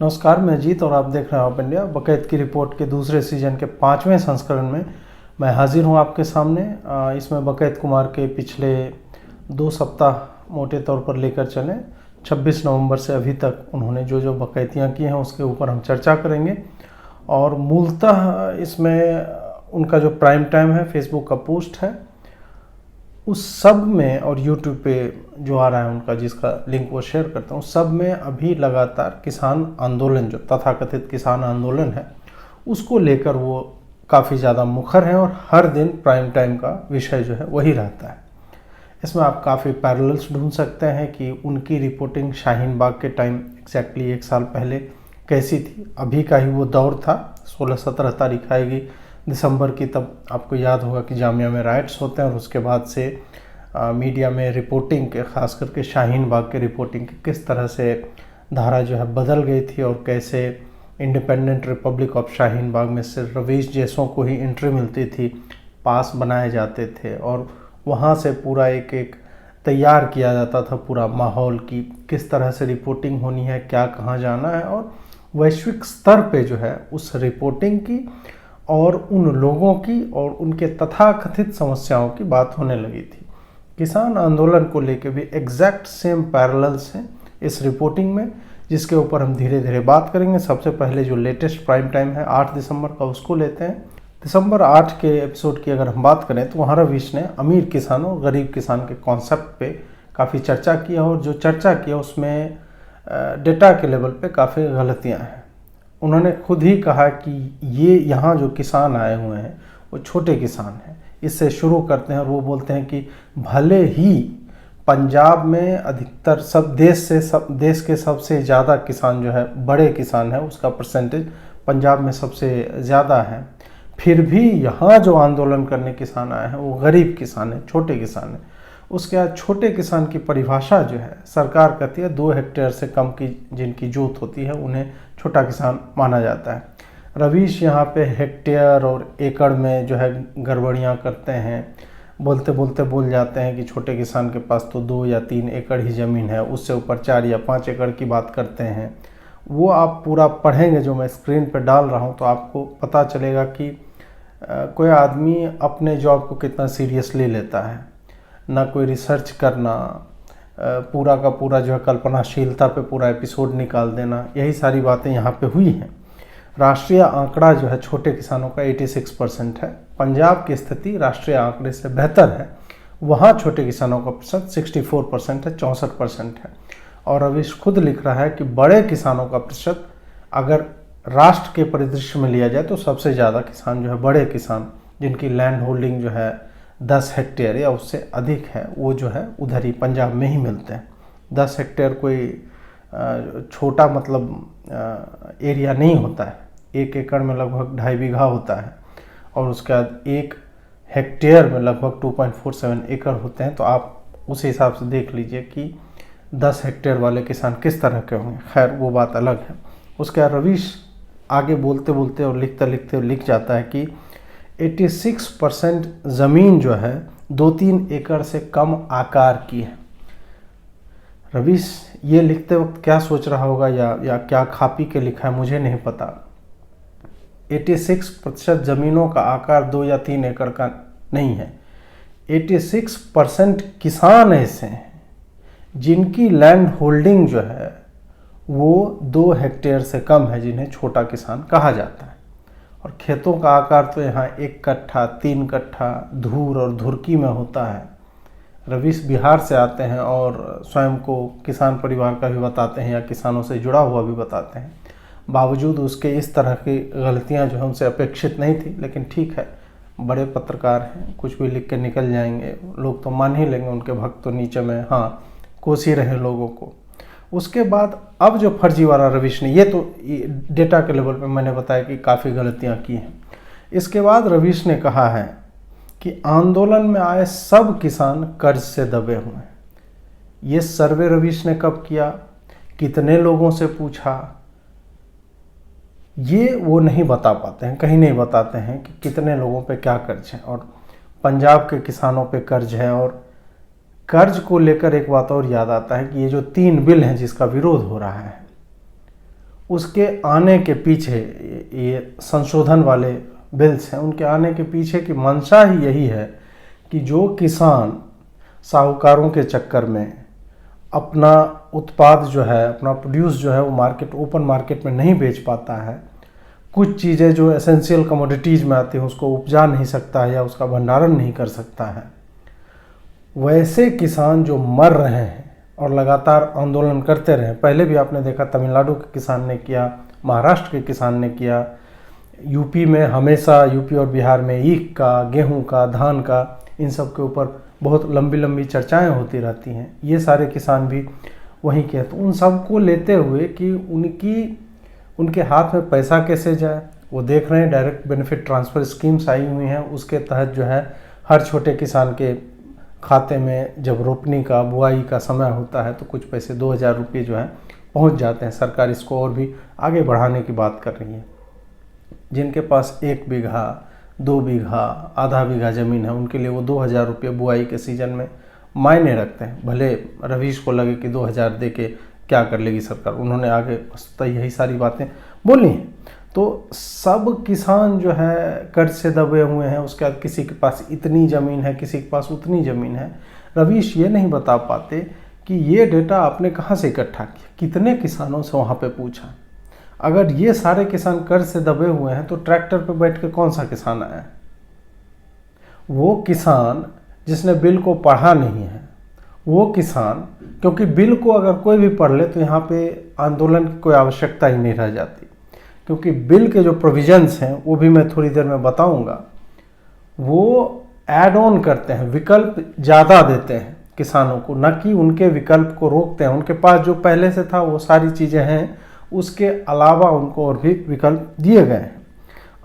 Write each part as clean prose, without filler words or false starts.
नमस्कार, मैं अजीत और आप देख रहे हैं ऑफ इंडिया। बकैत की रिपोर्ट के दूसरे सीजन के 5वें संस्करण में मैं हाजिर हूं आपके सामने। इसमें बकैत कुमार के पिछले 2 सप्ताह मोटे तौर पर लेकर चलें। 26 नवंबर से अभी तक उन्होंने जो जो बकैतियाँ की हैं उसके ऊपर हम चर्चा करेंगे। और मूलतः इसमें उनका जो प्राइम टाइम है, फेसबुक का पोस्ट है, उस सब में और यूट्यूब पे जो आ रहा है उनका, जिसका लिंक वो शेयर करता हूँ, सब में अभी लगातार किसान आंदोलन, जो तथाकथित किसान आंदोलन है, उसको लेकर वो काफ़ी ज़्यादा मुखर हैं और हर दिन प्राइम टाइम का विषय जो है वही रहता है। इसमें आप काफ़ी पैरेलल्स ढूंढ सकते हैं कि उनकी रिपोर्टिंग शाहीन बाग के टाइम एग्जैक्टली 1 साल पहले कैसी थी। अभी का ही वो दौर था। 16-17 तारीख आएगी दिसंबर की, तब आपको याद होगा कि जामिया में राइट्स होते हैं और उसके बाद से मीडिया में रिपोर्टिंग के, ख़ास करके शाहीन बाग के रिपोर्टिंग की किस तरह से धारा जो है बदल गई थी और कैसे independent Republic of Shaheen Bagh में सिर्फ रवीश जैसों को ही एंट्री मिलती थी, पास बनाए जाते थे और वहाँ से पूरा एक एक तैयार किया जाता था पूरा माहौल की किस तरह से रिपोर्टिंग होनी है, क्या कहाँ जाना है, और वैश्विक स्तर पे जो है उस रिपोर्टिंग की और उन लोगों की और उनके तथाकथित समस्याओं की बात होने लगी थी। किसान आंदोलन को लेकर भी एग्जैक्ट सेम पैरेलल्स हैं इस रिपोर्टिंग में, जिसके ऊपर हम धीरे धीरे बात करेंगे। सबसे पहले जो लेटेस्ट प्राइम टाइम है 8 दिसंबर का, उसको लेते हैं। दिसंबर 8 के एपिसोड की अगर हम बात करें तो वहाँ रवीश ने अमीर किसान और गरीब किसान के कॉन्सेप्ट पे काफ़ी चर्चा किया और जो चर्चा किया उसमें डेटा के लेवल पे काफ़ी गलतियाँ हैं। उन्होंने खुद ही कहा कि ये यहाँ जो किसान आए हुए हैं वो छोटे किसान हैं। इससे शुरू करते हैं और वो बोलते हैं कि भले ही पंजाब में अधिकतर देश के सबसे ज़्यादा किसान जो है बड़े किसान है, उसका परसेंटेज पंजाब में सबसे ज़्यादा है, फिर भी यहाँ जो आंदोलन करने किसान आए हैं वो गरीब किसान हैं, छोटे किसान हैं। उसके बाद छोटे किसान की परिभाषा जो है सरकार कहती है 2 हेक्टेयर से कम की जिनकी जोत होती है उन्हें छोटा किसान माना जाता है। रवीश यहाँ पे हेक्टेयर और एकड़ में जो है गड़बड़ियाँ करते हैं। बोलते बोलते बोल जाते हैं कि छोटे किसान के पास तो 2 या 3 एकड़ ही ज़मीन है, उससे ऊपर 4 या 5 एकड़ की बात करते हैं। वो आप पूरा पढ़ेंगे जो मैं स्क्रीन पर डाल रहा हूँ तो आपको पता चलेगा कि कोई आदमी अपने जॉब को कितना सीरियसली लेता है, ना कोई रिसर्च करना, पूरा का पूरा जो है कल्पनाशीलता पे पूरा एपिसोड निकाल देना, यही सारी बातें यहाँ पे हुई हैं। राष्ट्रीय आंकड़ा जो है छोटे किसानों का 86% है। पंजाब की स्थिति राष्ट्रीय आंकड़े से बेहतर है, वहाँ छोटे किसानों का प्रतिशत 64% है, 64% है। और रवीश खुद लिख रहा है कि बड़े किसानों का प्रतिशत अगर राष्ट्र के परिदृश्य में लिया जाए तो सबसे ज़्यादा किसान जो है बड़े किसान, जिनकी लैंड होल्डिंग जो है 10 हेक्टेयर या उससे अधिक है, वो जो है उधर ही पंजाब में ही मिलते हैं। 10 हेक्टेयर कोई छोटा मतलब एरिया नहीं होता है। 1 एकड़ में लगभग 2.5 बीघा होता है और उसके बाद 1 हेक्टेयर में लगभग 2.47 एकड़ होते हैं। तो आप उस हिसाब से देख लीजिए कि 10 हेक्टेयर वाले किसान किस तरह के होंगे। खैर वो बात अलग है। उसके बाद रवीश आगे बोलते बोलते और लिखते लिखते लिख जाता है कि 86% ज़मीन जो है 2-3 एकड़ से कम आकार की है। रवीश ये लिखते वक्त क्या सोच रहा होगा या क्या खा पी के लिखा है मुझे नहीं पता। 86% ज़मीनों का आकार 2 या 3 एकड़ का नहीं है। 86% किसान ऐसे हैं जिनकी लैंड होल्डिंग जो है वो 2 हेक्टेयर से कम है, जिन्हें छोटा किसान कहा जाता है। और खेतों का आकार तो यहाँ 1 कट्ठा, 3 कट्ठा धूर और धुरकी में होता है। रवीश बिहार से आते हैं और स्वयं को किसान परिवार का भी बताते हैं या किसानों से जुड़ा हुआ भी बताते हैं। बावजूद उसके इस तरह की गलतियाँ जो है उनसे अपेक्षित नहीं थी, लेकिन ठीक है, बड़े पत्रकार हैं, कुछ भी लिख के निकल जाएंगे, लोग तो मान ही लेंगे, उनके भक्त तो नीचे में हाँ कोस ही रहे लोगों को। उसके बाद अब जो फर्जीवाड़ा रवीश ने, ये तो डेटा के लेवल पे मैंने बताया कि काफ़ी गलतियां की हैं। इसके बाद रवीश ने कहा है कि आंदोलन में आए सब किसान कर्ज से दबे हुए हैं। ये सर्वे रवीश ने कब किया, कितने लोगों से पूछा, ये वो नहीं बता पाते हैं, कहीं नहीं बताते हैं कि कितने लोगों पे क्या कर्ज है। और पंजाब के किसानों पे कर्ज है। और कर्ज को लेकर एक बात और याद आता है कि ये जो 3 बिल हैं जिसका विरोध हो रहा है, उसके आने के पीछे ये संशोधन वाले बिल्स हैं, उनके आने के पीछे की मंशा ही यही है कि जो किसान साहूकारों के चक्कर में अपना उत्पाद जो है, अपना प्रोड्यूस जो है वो मार्केट, ओपन मार्केट में नहीं बेच पाता है, कुछ चीज़ें जो एसेंशियल कमोडिटीज़ में आती हैं उसको उपजा नहीं सकता है या उसका भंडारण नहीं कर सकता है, वैसे किसान जो मर रहे हैं और लगातार आंदोलन करते रहे। पहले भी आपने देखा तमिलनाडु के किसान ने किया, महाराष्ट्र के किसान ने किया, यूपी में हमेशा, यूपी और बिहार में ईख का, गेहूं का, धान का, इन सब के ऊपर बहुत लंबी लंबी चर्चाएं होती रहती हैं। ये सारे किसान भी वहीं के हैं। तो उन सब को लेते हुए कि उनके हाथ में पैसा कैसे जाए वो देख रहे हैं। डायरेक्ट बेनिफिट ट्रांसफ़र स्कीम्स आई हुई हैं, उसके तहत जो है हर छोटे किसान के खाते में जब रोपनी का, बुआई का समय होता है तो कुछ पैसे 2000 रुपये जो है पहुंच जाते हैं। सरकार इसको और भी आगे बढ़ाने की बात कर रही है। जिनके पास 1 बीघा, 2 बीघा, आधा बीघा ज़मीन है, उनके लिए वो 2000 रुपये बुआई के सीज़न में मायने रखते हैं। भले रवीश को लगे कि 2000 दे के क्या कर लेगी सरकार, उन्होंने आगे वस्तुतः यही सारी बातें बोली हैं। तो सब किसान जो है कर्ज से दबे हुए हैं। उसके बाद किसी के पास इतनी ज़मीन है, किसी के पास उतनी ज़मीन है। रवीश ये नहीं बता पाते कि ये डेटा आपने कहाँ से इकट्ठा किया, कितने किसानों से वहाँ पे पूछा। अगर ये सारे किसान कर्ज से दबे हुए हैं तो ट्रैक्टर पे बैठ के कौन सा किसान आया है? वो किसान जिसने बिल को पढ़ा नहीं है, वो किसान, क्योंकि बिल को अगर कोई भी पढ़ ले तो यहाँ पे आंदोलन की कोई आवश्यकता ही नहीं रह जाती, क्योंकि बिल के जो प्रोविजंस हैं वो भी मैं थोड़ी देर में बताऊंगा, वो ऐड ऑन करते हैं, विकल्प ज़्यादा देते हैं किसानों को, न कि उनके विकल्प को रोकते हैं। उनके पास जो पहले से था वो सारी चीज़ें हैं, उसके अलावा उनको और भी विकल्प दिए गए हैं।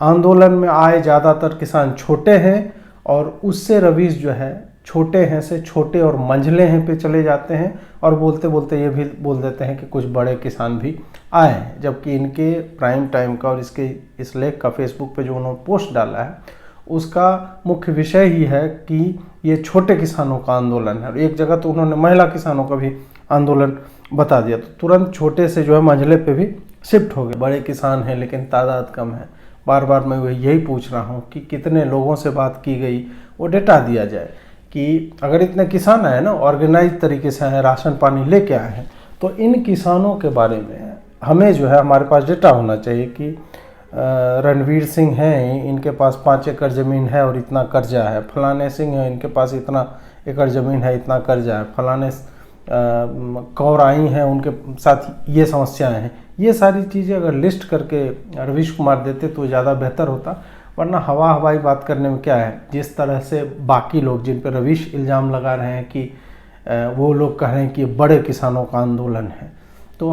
आंदोलन में आए ज़्यादातर किसान छोटे हैं और उससे रवीश जो है छोटे हैं से छोटे और मंझले हैं पे चले जाते हैं और बोलते बोलते ये भी बोल देते हैं कि कुछ बड़े किसान भी आए हैं, जबकि इनके प्राइम टाइम का और इस लेख का फेसबुक पे जो उन्होंने पोस्ट डाला है उसका मुख्य विषय ही है कि ये छोटे किसानों का आंदोलन है। और एक जगह तो उन्होंने महिला किसानों का भी आंदोलन बता दिया, तो तुरंत छोटे से जो है मंझले पे भी शिफ्ट हो गए। बड़े किसान हैं लेकिन तादाद कम है। बार बार मैं यही पूछ रहा हूँ कि कितने लोगों से बात की गई, वो डेटा दिया जाए कि अगर इतने किसान आए ना, ऑर्गेनाइज तरीके से आए, राशन पानी लेके आए हैं, तो इन किसानों के बारे में हमें जो है हमारे पास डेटा होना चाहिए कि रणवीर सिंह हैं, इनके पास 5 एकड़ ज़मीन है और इतना कर्जा है। फलाने सिंह हैं, इनके पास इतना एकड़ ज़मीन है, इतना कर्जा है। फलाने कौर आई हैं, उनके साथ ये समस्याएं हैं। ये सारी चीज़ें अगर लिस्ट करके रवीश कुमार देते तो ज़्यादा बेहतर होता, वरना हवाई बात करने में क्या है। जिस तरह से बाकी लोग जिन पर रवीश इल्ज़ाम लगा रहे हैं कि वो लोग कह रहे हैं कि बड़े किसानों का आंदोलन है, तो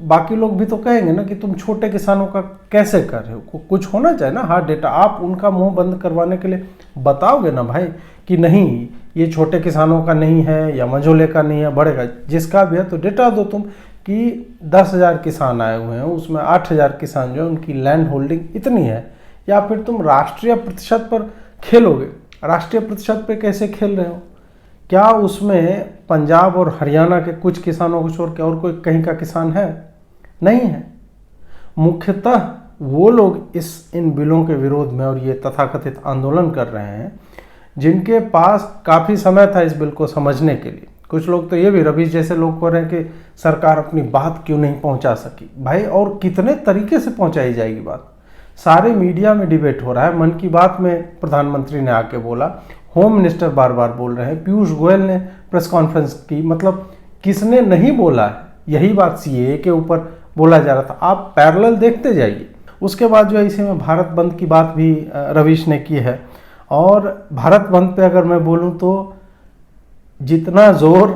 बाकी लोग भी तो कहेंगे ना कि तुम छोटे किसानों का कैसे कर रहे हो। कुछ होना चाहिए ना हार्ड डेटा। आप उनका मुंह बंद करवाने के लिए बताओगे ना भाई कि नहीं ये छोटे किसानों का नहीं है या मझोले का नहीं है, बड़े का, जिसका भी है तो डेटा दो तुम कि 10,000 किसान आए हुए हैं, उसमें 8,000 किसान जो है उनकी लैंड होल्डिंग इतनी है। या फिर तुम राष्ट्रीय प्रतिशत पर खेलोगे। राष्ट्रीय प्रतिशत पे कैसे खेल रहे हो? क्या उसमें पंजाब और हरियाणा के कुछ किसानों को छोड़ के और कोई कहीं का किसान है? नहीं है। मुख्यतः वो लोग इन बिलों के विरोध में और ये तथाकथित आंदोलन कर रहे हैं जिनके पास काफ़ी समय था इस बिल को समझने के लिए। कुछ लोग तो ये भी, रवीश जैसे लोग कह रहे हैं कि सरकार अपनी बात क्यों नहीं पहुंचा सकी। भाई और कितने तरीके से पहुंचाई जाएगी बात? सारे मीडिया में डिबेट हो रहा है। मन की बात में प्रधानमंत्री ने आके बोला, होम मिनिस्टर बार बार बोल रहे हैं, पीयूष गोयल ने प्रेस कॉन्फ्रेंस की, मतलब किसने नहीं बोला है? यही बात सीएए के ऊपर बोला जा रहा था। आप पैरेलल देखते जाइए। उसके बाद जो है इसी में भारत बंद की बात भी रवीश ने की है। और भारत बंद पे अगर मैं बोलूं तो जितना जोर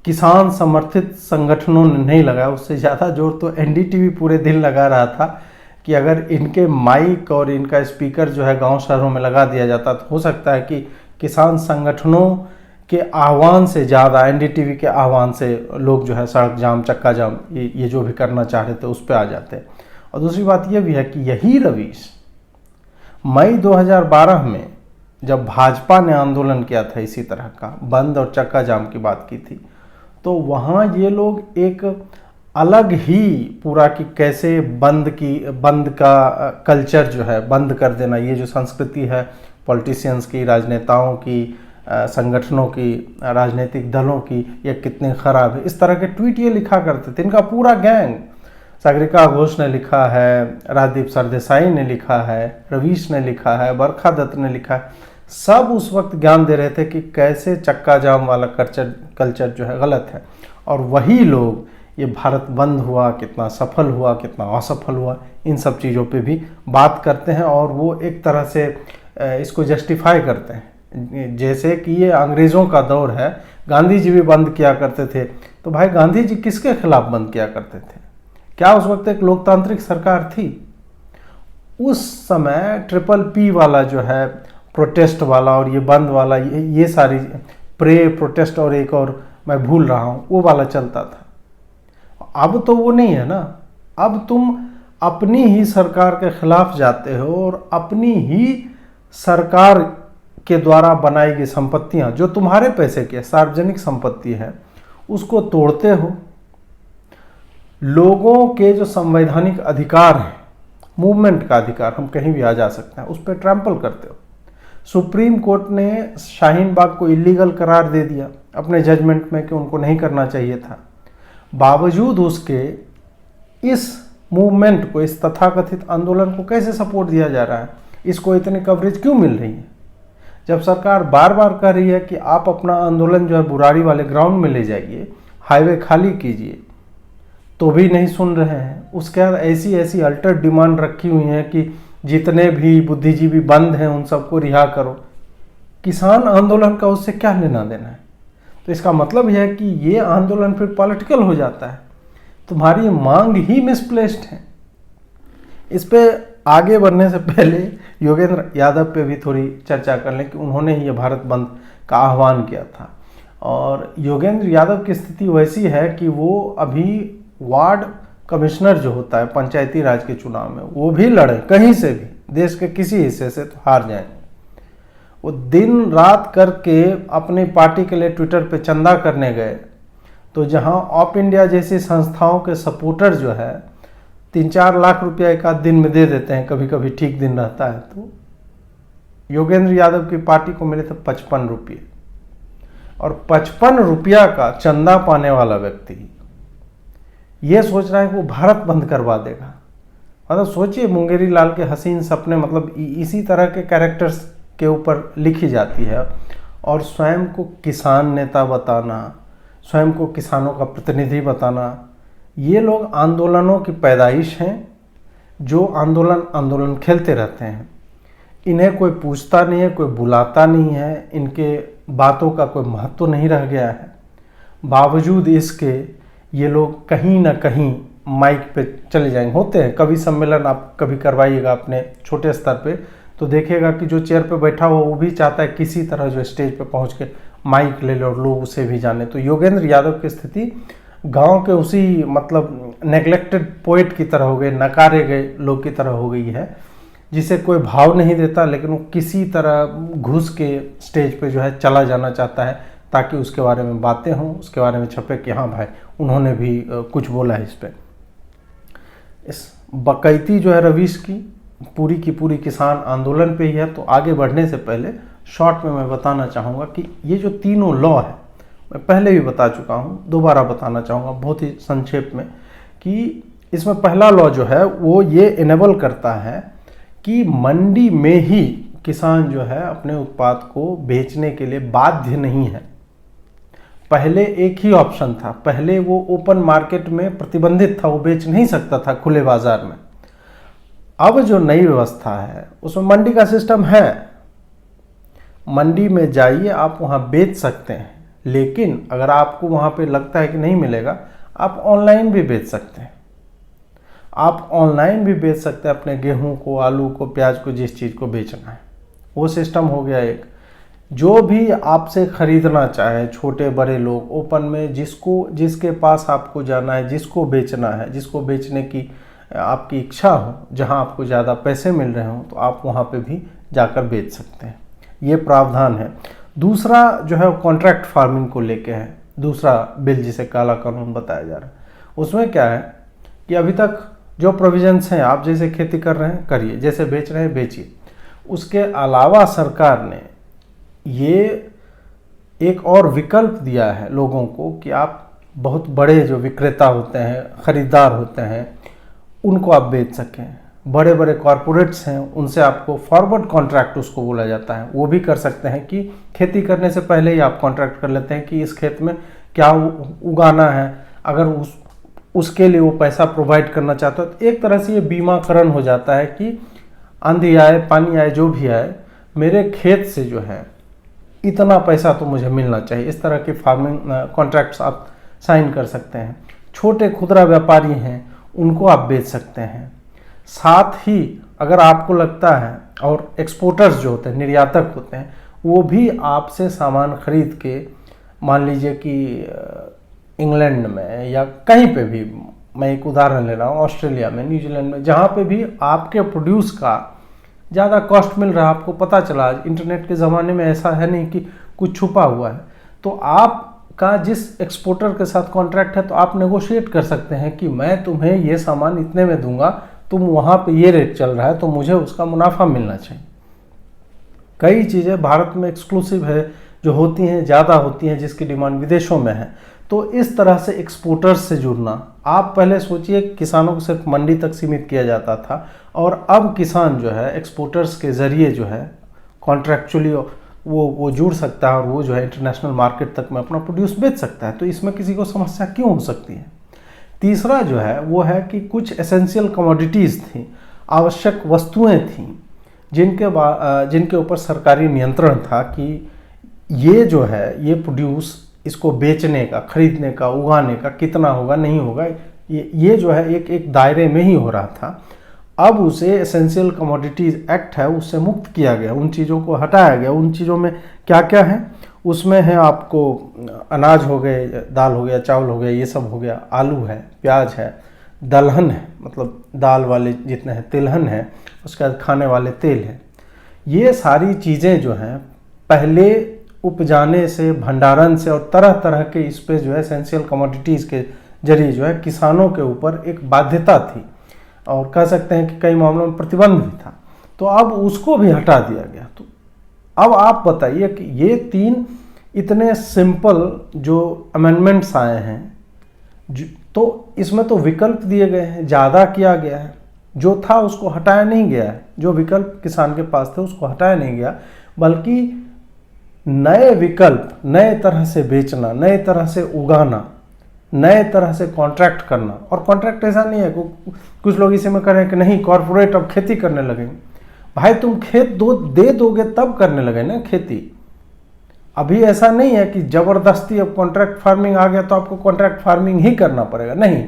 किसान समर्थित संगठनों ने नहीं लगाया, उससे ज़्यादा जोर तो एनडीटीवी पूरे दिन लगा रहा था कि अगर इनके माइक और इनका स्पीकर जो है गांव शहरों में लगा दिया जाता तो हो सकता है कि किसान संगठनों के आह्वान से ज़्यादा एनडीटीवी के आह्वान से लोग जो है सड़क जाम, चक्का जाम, ये जो भी करना चाह रहे थे उस पर आ जाते। और दूसरी बात यह भी है कि यही रवीश मई 2012 में जब भाजपा ने आंदोलन किया था इसी तरह का, बंद और चक्का जाम की बात की थी, तो वहाँ ये लोग एक अलग ही पूरा कि कैसे बंद का कल्चर जो है, बंद कर देना, ये जो संस्कृति है पॉलिटिशियंस की, राजनेताओं की, संगठनों की, राजनीतिक दलों की, ये कितनी ख़राब है, इस तरह के ट्वीट ये लिखा करते थे। इनका पूरा गैंग, सागरिका घोष ने लिखा है, राजदीप सरदेसाई ने लिखा है, रवीश ने लिखा है, बरखा दत्त ने लिखा है, सब उस वक्त ज्ञान दे रहे थे कि कैसे चक्का जाम वाला कल्चर जो है गलत है। और वही लोग ये भारत बंद हुआ कितना सफल हुआ कितना असफल हुआ, इन सब चीज़ों पे भी बात करते हैं और वो एक तरह से इसको जस्टिफाई करते हैं। जैसे कि ये अंग्रेज़ों का दौर है, गांधी जी भी बंद किया करते थे, तो भाई गांधी जी किसके खिलाफ बंद किया करते थे? क्या उस वक्त एक लोकतांत्रिक सरकार थी? उस समय ट्रिपल P वाला जो है, प्रोटेस्ट वाला और ये बंद वाला, ये सारी प्रोटेस्ट और एक और मैं भूल रहा हूँ, वो वाला चलता था। अब तो वो नहीं है ना। अब तुम अपनी ही सरकार के खिलाफ जाते हो और अपनी ही सरकार के द्वारा बनाई गई संपत्तियां, जो तुम्हारे पैसे की सार्वजनिक संपत्ति है, उसको तोड़ते हो। लोगों के जो संवैधानिक अधिकार है, मूवमेंट का अधिकार, हम कहीं भी आ जा सकते हैं, उस पर ट्रैम्पल करते हो। सुप्रीम कोर्ट ने शाहीन बाग को इलीगल करार दे दिया अपने जजमेंट में कि उनको नहीं करना चाहिए था। बावजूद उसके इस मूवमेंट को, इस तथाकथित आंदोलन को कैसे सपोर्ट दिया जा रहा है? इसको इतनी कवरेज क्यों मिल रही है? जब सरकार बार बार कह रही है कि आप अपना आंदोलन जो है बुराड़ी वाले ग्राउंड में ले जाइए, हाईवे खाली कीजिए, तो भी नहीं सुन रहे हैं। उसके बाद ऐसी ऐसी अल्टर डिमांड रखी हुई है कि जितने भी बुद्धिजीवी बंद हैं उन सबको रिहा करो। किसान आंदोलन का उससे क्या लेना देना है? तो इसका मतलब यह है कि ये आंदोलन फिर पॉलिटिकल हो जाता है। तुम्हारी मांग ही मिसप्लेस्ड है। इस पे आगे बढ़ने से पहले योगेंद्र यादव पे भी थोड़ी चर्चा कर लें कि उन्होंने ही ये भारत बंद का आह्वान किया था। और योगेंद्र यादव की स्थिति वैसी है कि वो अभी वार्ड कमिश्नर जो होता है पंचायती राज के चुनाव में, वो भी लड़े कहीं से भी, देश के किसी हिस्से से, तो हार जाएंगे। वो दिन रात करके अपनी पार्टी के लिए ट्विटर पे चंदा करने गए, तो जहां ऑप इंडिया जैसी संस्थाओं के सपोर्टर जो है 3-4 लाख रुपया एक आध दिन में दे देते हैं, कभी कभी ठीक दिन रहता है, तो योगेंद्र यादव की पार्टी को मिले थे 55 रुपये। और 55 रुपया का चंदा पाने वाला व्यक्ति ये सोच रहा है कि वो भारत बंद करवा देगा। मतलब सोचिए, मुंगेरी लाल के हसीन सपने, मतलब इसी तरह के कैरेक्टर्स के ऊपर लिखी जाती है। और स्वयं को किसान नेता बताना, स्वयं को किसानों का प्रतिनिधि बताना, ये लोग आंदोलनों की पैदाइश हैं, जो आंदोलन खेलते रहते हैं। इन्हें कोई पूछता नहीं है, कोई बुलाता नहीं है, इनके बातों का कोई महत्व नहीं रह गया है। बावजूद इसके ये लोग कहीं ना कहीं माइक पे चले जाएंगे। होते हैं कभी सम्मेलन, आप कभी करवाइएगा अपने छोटे स्तर पे, तो देखिएगा कि जो चेयर पे बैठा हुआ वो भी चाहता है किसी तरह जो स्टेज पे पहुंच के माइक ले ले और लोग उसे भी जाने। तो योगेंद्र यादव की स्थिति गांव के उसी मतलब नेग्लेक्टेड पोएट की तरह हो गई, नकारे गए लोग की तरह हो गई है, जिसे कोई भाव नहीं देता, लेकिन वो किसी तरह घुस के स्टेज पे जो है चला जाना चाहता है, ताकि उसके बारे में बातें हों, उसके बारे में छपे कि हाँ भाई उन्होंने भी कुछ बोला है इस पर। इस बकैती जो है रवीश की पूरी किसान आंदोलन पे ही है। तो आगे बढ़ने से पहले शॉर्ट में मैं बताना चाहूँगा कि ये जो तीनों लॉ है, मैं पहले भी बता चुका हूँ, दोबारा बताना चाहूँगा बहुत ही संक्षेप में, कि इसमें पहला लॉ जो है वो ये इनेबल करता है कि मंडी में ही किसान जो है अपने उत्पाद को बेचने के लिए बाध्य नहीं है। पहले एक ही ऑप्शन था, पहले वो ओपन मार्केट में प्रतिबंधित था, वो बेच नहीं सकता था खुले बाजार में। अब जो नई व्यवस्था है उसमें मंडी का सिस्टम है, मंडी में जाइए आप वहाँ बेच सकते हैं, लेकिन अगर आपको वहाँ पे लगता है कि नहीं मिलेगा, आप ऑनलाइन भी बेच सकते हैं। आप ऑनलाइन भी बेच सकते हैं अपने गेहूं को, आलू को, प्याज को, जिस चीज़ को बेचना है, वो सिस्टम हो गया एक। जो भी आपसे खरीदना चाहे, छोटे बड़े लोग, ओपन में जिसके पास आपको जाना है, जिसको बेचना है, जिसको बेचने की आपकी इच्छा हो, जहां आपको ज़्यादा पैसे मिल रहे हों, तो आप वहां पे भी जाकर बेच सकते हैं। ये प्रावधान है। दूसरा जो है कॉन्ट्रैक्ट फार्मिंग को लेके है, दूसरा बिल जिसे काला कानून बताया जा रहा है, उसमें क्या है कि अभी तक जो प्रोविजंस हैं, आप जैसे खेती कर रहे हैं करिए, जैसे बेच रहे हैं बेचिए। उसके अलावा सरकार ने ये एक और विकल्प दिया है लोगों को कि आप बहुत बड़े जो विक्रेता होते हैं, खरीदार होते हैं, उनको आप बेच सकें। बड़े बड़े कॉरपोरेट्स हैं, उनसे आपको फॉरवर्ड कॉन्ट्रैक्ट उसको बोला जाता है, वो भी कर सकते हैं कि खेती करने से पहले ही आप कॉन्ट्रैक्ट कर लेते हैं कि इस खेत में क्या उगाना है। अगर उसके लिए वो पैसा प्रोवाइड करना चाहता है तो एक तरह से ये बीमाकरण हो जाता है कि आंधी आए, पानी आए, जो भी आए, मेरे खेत से जो है इतना पैसा तो मुझे मिलना चाहिए। इस तरह के फार्मिंग कॉन्ट्रैक्ट्स आप साइन कर सकते हैं। छोटे खुदरा व्यापारी हैं, उनको आप बेच सकते हैं। साथ ही अगर आपको लगता है, और एक्सपोर्टर्स जो होते हैं, निर्यातक होते हैं, वो भी आपसे सामान खरीद के, मान लीजिए कि इंग्लैंड में या कहीं पे भी, मैं एक उदाहरण ले रहा हूँ, ऑस्ट्रेलिया में, न्यूजीलैंड में, जहाँ पे भी आपके प्रोड्यूस का ज़्यादा कॉस्ट मिल रहा है, आपको पता चला, इंटरनेट के ज़माने में ऐसा है नहीं कि कुछ छुपा हुआ है, तो आपका जिस एक्सपोर्टर के साथ कॉन्ट्रैक्ट है तो आप नेगोशिएट कर सकते हैं कि मैं तुम्हें ये सामान इतने में दूंगा, तुम वहाँ पे ये रेट चल रहा है तो मुझे उसका मुनाफा मिलना चाहिए। कई चीज़ें भारत में एक्सक्लूसिव है जो होती हैं, ज़्यादा होती हैं, जिसकी डिमांड विदेशों में है। तो इस तरह से एक्सपोर्टर्स से जुड़ना, आप पहले सोचिए किसानों को सिर्फ मंडी तक सीमित किया जाता था, और अब किसान जो है एक्सपोर्टर्स के ज़रिए जो है कॉन्ट्रैक्चुअली वो जुड़ सकता है और वो जो है इंटरनेशनल मार्केट तक में अपना प्रोड्यूस बेच सकता है। तो इसमें किसी को समस्या क्यों हो सकती है। तीसरा जो है वो है कि कुछ एसेंशियल कमोडिटीज़ थी, आवश्यक वस्तुएं थीं, जिनके ऊपर सरकारी नियंत्रण था कि ये जो है ये प्रोड्यूस, इसको बेचने का, खरीदने का, उगाने का कितना होगा, नहीं होगा, ये जो है एक दायरे में ही हो रहा था। अब उसे एसेंशियल कमोडिटीज़ एक्ट है, उससे मुक्त किया गया, उन चीज़ों को हटाया गया। उन चीज़ों में क्या क्या है, उसमें है आपको अनाज हो गए, दाल हो गया, चावल हो गया, ये सब हो गया, आलू है, प्याज है, दलहन है, मतलब दाल वाले जितने हैं, तिलहन है, उसके बाद खाने वाले तेल है। ये सारी चीज़ें जो हैं पहले उपजाने से, भंडारण से और तरह तरह के इस पे जो है एसेंशियल कमोडिटीज़ के जरिए जो है किसानों के ऊपर एक बाध्यता थी, और कह सकते हैं कि कई मामलों में प्रतिबंध भी था। तो अब उसको भी हटा दिया गया। तो अब आप बताइए कि ये 3 इतने सिंपल जो अमेंडमेंट्स आए हैं, तो इसमें तो विकल्प दिए गए हैं, ज़्यादा किया गया है, जो था उसको हटाया नहीं गया है, जो विकल्प किसान के पास थे उसको हटाया नहीं गया, बल्कि नए विकल्प, नए तरह से बेचना, नए तरह से उगाना, नए तरह से कॉन्ट्रैक्ट करना। और कॉन्ट्रैक्ट ऐसा नहीं है, कुछ लोग इसे में करें कि नहीं कॉर्पोरेट अब खेती करने लगेंगे। भाई तुम खेत दे दोगे तब करने लगे ना खेती। अभी ऐसा नहीं है कि जबरदस्ती अब कॉन्ट्रैक्ट फार्मिंग आ गया तो आपको कॉन्ट्रैक्ट फार्मिंग ही करना पड़ेगा, नहीं।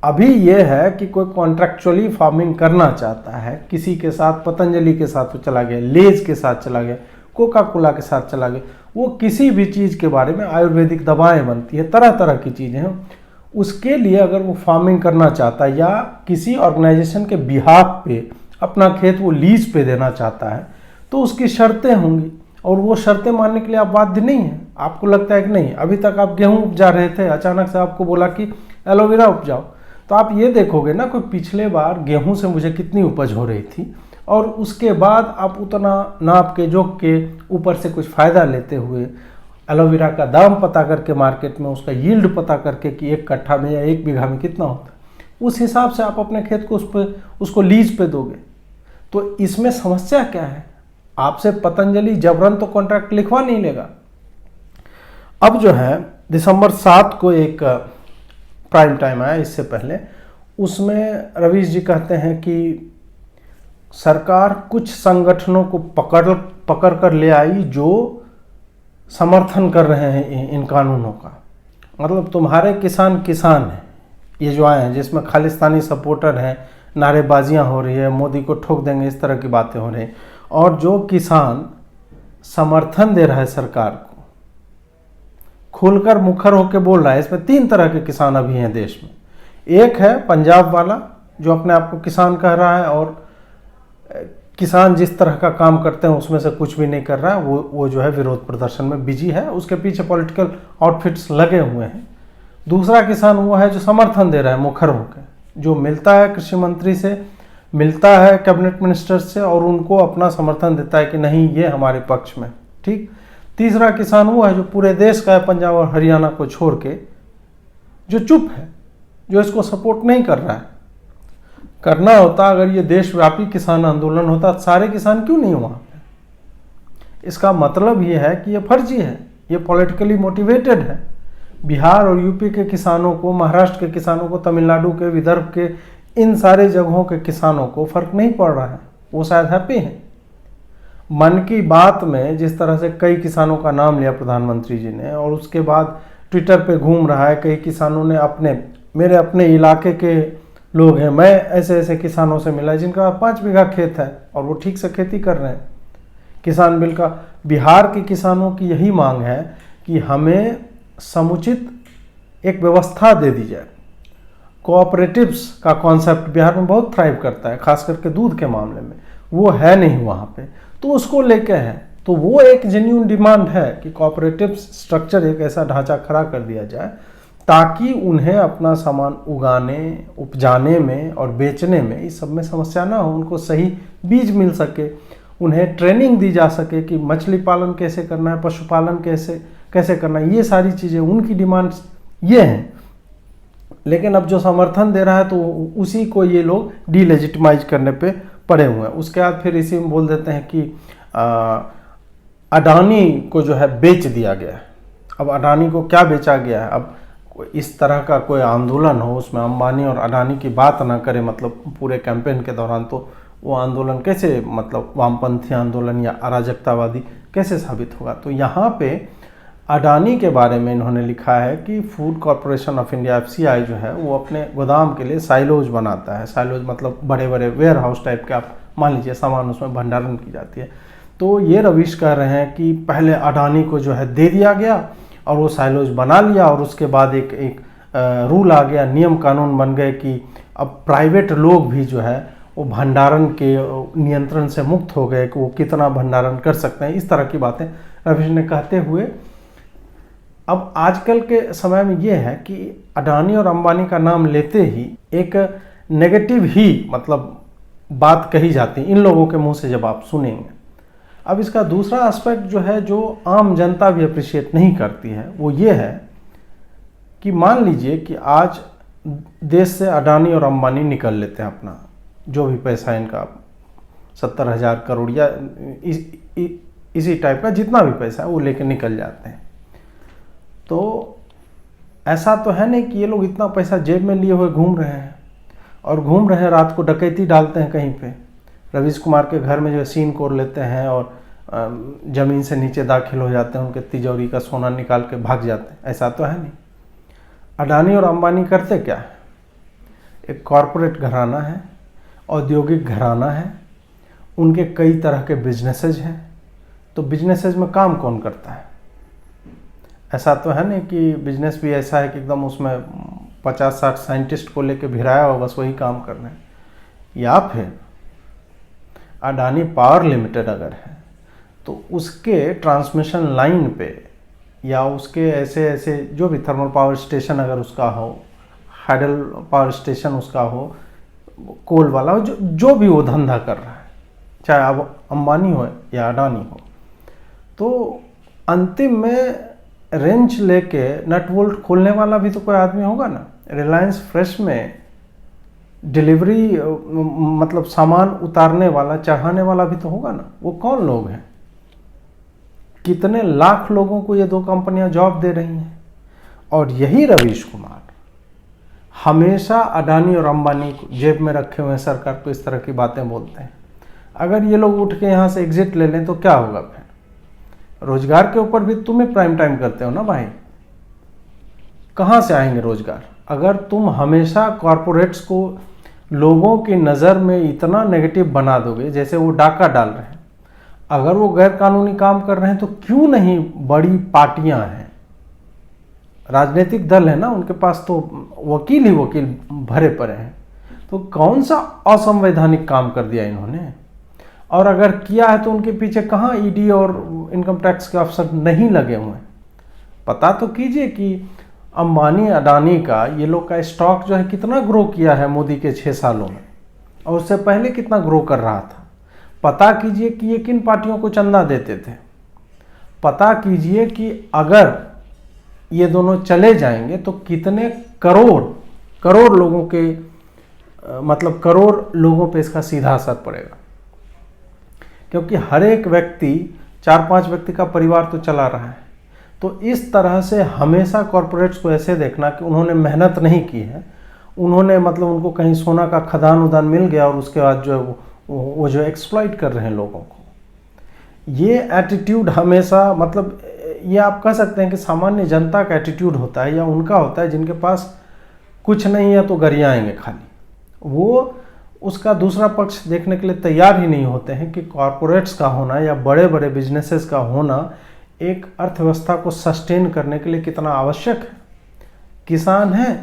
अभी यह है कि कोई कॉन्ट्रैक्चुअली फार्मिंग करना चाहता है, किसी के साथ, पतंजलि के साथ वो चला गया, लेज के साथ चला गया, कोका कोला के साथ चला गया, वो किसी भी चीज़ के बारे में, आयुर्वेदिक दवाएं बनती है, तरह तरह की चीज़ें हैं, उसके लिए अगर वो फार्मिंग करना चाहता है या किसी ऑर्गेनाइजेशन के बिहाफ पे अपना खेत वो लीज पे देना चाहता है, तो उसकी शर्तें होंगी, और वो शर्तें मानने के लिए आप बाध्य नहीं हैं। आपको लगता है कि नहीं, अभी तक आप गेहूँ उपजा रहे थे, अचानक से आपको बोला कि एलोवेरा उपजाओ, तो आप ये देखोगे ना कोई पिछले बार गेहूँ से मुझे कितनी उपज हो रही थी, और उसके बाद आप उतना नाप के जोक के ऊपर से कुछ फ़ायदा लेते हुए एलोवेरा का दाम पता करके मार्केट में, उसका यील्ड पता करके कि 1 कट्ठा में या 1 बीघा में कितना होता है, उस हिसाब से आप अपने खेत को उसको लीज पे दोगे। तो इसमें समस्या क्या है, आपसे पतंजलि जबरन तो कॉन्ट्रैक्ट लिखवा नहीं लेगा। अब जो है दिसंबर 7 को एक प्राइम टाइम आया, इससे पहले उसमें रवीश जी कहते हैं कि सरकार कुछ संगठनों को पकड़ कर ले आई जो समर्थन कर रहे हैं इन कानूनों का। मतलब तुम्हारे किसान हैं, ये जो आए हैं, जिसमें खालिस्तानी सपोर्टर हैं, नारेबाजियां हो रही है, मोदी को ठोक देंगे, इस तरह की बातें हो रही हैं, और जो किसान समर्थन दे रहा है सरकार को, खुलकर मुखर होकर बोल रहा है। इसमें 3 तरह के किसान अभी हैं देश में। एक है पंजाब वाला जो अपने आप को किसान कह रहा है, और किसान जिस तरह का काम करते हैं उसमें से कुछ भी नहीं कर रहा है, वो जो है विरोध प्रदर्शन में बिजी है, उसके पीछे पॉलिटिकल आउटफिट्स लगे हुए हैं। दूसरा किसान वो है जो समर्थन दे रहा है मुखर होकर, जो मिलता है कृषि मंत्री से, मिलता है कैबिनेट मिनिस्टर से और उनको अपना समर्थन देता है कि नहीं ये हमारे पक्ष में, ठीक। तीसरा किसान वो है जो पूरे देश का है, पंजाब और हरियाणा को छोड़ के, जो चुप है, जो इसको सपोर्ट नहीं कर रहा है। करना होता, अगर ये देशव्यापी किसान आंदोलन होता, सारे किसान क्यों नहीं वहाँ पे। इसका मतलब ये है कि ये फर्जी है, ये पॉलिटिकली मोटिवेटेड है। बिहार और यूपी के किसानों को, महाराष्ट्र के किसानों को, तमिलनाडु के, विदर्भ के, इन सारे जगहों के किसानों को फर्क नहीं पड़ रहा है, वो शायद हैप्पी हैं। मन की बात में जिस तरह से कई किसानों का नाम लिया प्रधानमंत्री जी ने, और उसके बाद ट्विटर पे घूम रहा है, कई किसानों ने मेरे अपने इलाके के लोग हैं, मैं ऐसे ऐसे किसानों से मिला जिनका 5 बीघा खेत है और वो ठीक से खेती कर रहे हैं। किसान बिल का बिहार के किसानों की यही मांग है कि हमें समुचित एक व्यवस्था दे दी जाए। कोऑपरेटिव्स का कॉन्सेप्ट बिहार में बहुत थ्राइव करता है, खास करके दूध के मामले में, वो है नहीं वहाँ पे, तो उसको लेके है। तो वो एक जेन्युइन डिमांड है कि कोऑपरेटिव स्ट्रक्चर, एक ऐसा ढांचा खड़ा कर दिया जाए ताकि उन्हें अपना सामान उगाने, उपजाने में और बेचने में, इस सब में समस्या ना हो, उनको सही बीज मिल सके, उन्हें ट्रेनिंग दी जा सके कि मछली पालन कैसे करना है, पशुपालन कैसे करना है, ये सारी चीज़ें उनकी डिमांड्स ये हैं। लेकिन अब जो समर्थन दे रहा है तो उसी को ये लोग डीलेजिटिमाइज करने पे पड़े हुए हैं। उसके बाद फिर इसी में बोल देते हैं कि अडानी को जो है बेच दिया गया है। अब अडानी को क्या बेचा गया है? अब इस तरह का कोई आंदोलन हो, उसमें अंबानी और अडानी की बात ना करे, मतलब पूरे कैंपेन के दौरान, तो वो आंदोलन कैसे, मतलब वामपंथी आंदोलन या अराजकतावादी कैसे साबित होगा? तो यहाँ पे अडानी के बारे में इन्होंने लिखा है कि food corporation of India FCI जो है वो अपने गोदाम के लिए साइलोज बनाता है। साइलोज मतलब बड़े बड़े वेयर हाउस टाइप के, आप मान लीजिए सामान उसमें भंडारण की जाती है। तो ये रविश कह रहे हैं कि पहले अडानी को जो है दे दिया गया और वो साइलोज बना लिया, और उसके बाद एक रूल आ गया, नियम कानून बन गए कि अब प्राइवेट लोग भी जो है वो भंडारण के नियंत्रण से मुक्त हो गए कि वो कितना भंडारण कर सकते हैं। इस तरह की बातें रविश ने कहते हुए, अब आजकल के समय में ये है कि अडानी और अंबानी का नाम लेते ही एक नेगेटिव ही मतलब बात कही जाती है इन लोगों के मुंह से जब आप सुनेंगे। अब इसका दूसरा एस्पेक्ट जो है, जो आम जनता भी अप्रिशिएट नहीं करती है, वो ये है कि मान लीजिए कि आज देश से अडानी और अंबानी निकल लेते हैं अपना जो भी पैसा इनका 70,000 करोड़ या इसी टाइप का जितना भी पैसा है वो लेके निकल जाते हैं। तो ऐसा तो है नहीं कि ये लोग इतना पैसा जेब में लिए हुए घूम रहे हैं, और घूम रहे हैं, रात को डकैती डालते हैं कहीं पे, रवीश कुमार के घर में जो सीन कोर लेते हैं और ज़मीन से नीचे दाखिल हो जाते हैं, उनके तिजोरी का सोना निकाल के भाग जाते हैं, ऐसा तो है नहीं। अडानी और अंबानी करते क्या है? एक कॉरपोरेट घराना है, औद्योगिक घराना है, उनके कई तरह के बिजनेसेज हैं। तो बिजनेसेज में काम कौन करता है? ऐसा तो है नहीं कि बिजनेस भी ऐसा है कि एकदम उसमें 50-60 साइंटिस्ट को लेके भिराया हो, बस वही काम कर रहे हैं। या फिर अडानी पावर लिमिटेड अगर है तो उसके ट्रांसमिशन लाइन पे या उसके ऐसे जो भी थर्मल पावर स्टेशन अगर उसका हो, हाइडल पावर स्टेशन उसका हो, कोल वाला हो, जो भी वो धंधा कर रहा है, चाहे अब अंबानी हो या अडानी हो, तो अंतिम में रेंच लेके नट बोल्ट खोलने वाला भी तो कोई आदमी होगा ना। रिलायंस फ्रेश में डिलीवरी मतलब सामान उतारने वाला, चढ़ाने वाला भी तो होगा ना। वो कौन लोग हैं? कितने लाख लोगों को ये दो कंपनियां जॉब दे रही हैं। और यही रवीश कुमार हमेशा अडानी और अंबानी को जेब में रखे हुए सरकार को इस तरह की बातें बोलते हैं। अगर ये लोग उठ के यहाँ से एग्जिट ले लें तो क्या होगा? फिर रोजगार के ऊपर भी तुम्हें प्राइम टाइम करते हो ना भाई, कहाँ से आएंगे रोजगार? अगर तुम हमेशा कॉरपोरेट्स को लोगों की नज़र में इतना नेगेटिव बना दोगे, जैसे वो डाका डाल रहे हैं, अगर वो गैर कानूनी काम कर रहे हैं तो क्यों नहीं बड़ी पार्टियां हैं, राजनीतिक दल है ना, उनके पास तो वकील ही वकील भरे पड़े हैं, तो कौन सा असंवैधानिक काम कर दिया इन्होंने? और अगर किया है तो उनके पीछे कहाँ ईडी और इनकम टैक्स के अफसर नहीं लगे हुए हैं? पता तो कीजिए कि अंबानी अडानी का, ये लोग का स्टॉक जो है कितना ग्रो किया है मोदी के 6 सालों में, और उससे पहले कितना ग्रो कर रहा था। पता कीजिए कि ये किन पार्टियों को चंदा देते थे। पता कीजिए कि अगर ये दोनों चले जाएंगे तो कितने करोड़ लोगों के मतलब करोड़ लोगों पे इसका सीधा असर पड़ेगा। क्योंकि हर एक व्यक्ति, 4-5 व्यक्ति का परिवार तो चला रहा है। तो इस तरह से हमेशा कॉरपोरेट्स को ऐसे देखना कि उन्होंने मेहनत नहीं की है, उन्होंने मतलब उनको कहीं सोना का खदान उदान मिल गया और उसके बाद जो है वो जो एक्सप्लॉइट कर रहे हैं लोगों को। ये एटीट्यूड हमेशा मतलब ये आप कह सकते हैं कि सामान्य जनता का एटीट्यूड होता है, या उनका होता है जिनके पास कुछ नहीं है तो गरियाएंगे खाली। वो उसका दूसरा पक्ष देखने के लिए तैयार ही नहीं होते हैं कि कॉरपोरेट्स का होना या बड़े बड़े बिजनेसेस का होना एक अर्थव्यवस्था को सस्टेन करने के लिए कितना आवश्यक है। किसान हैं,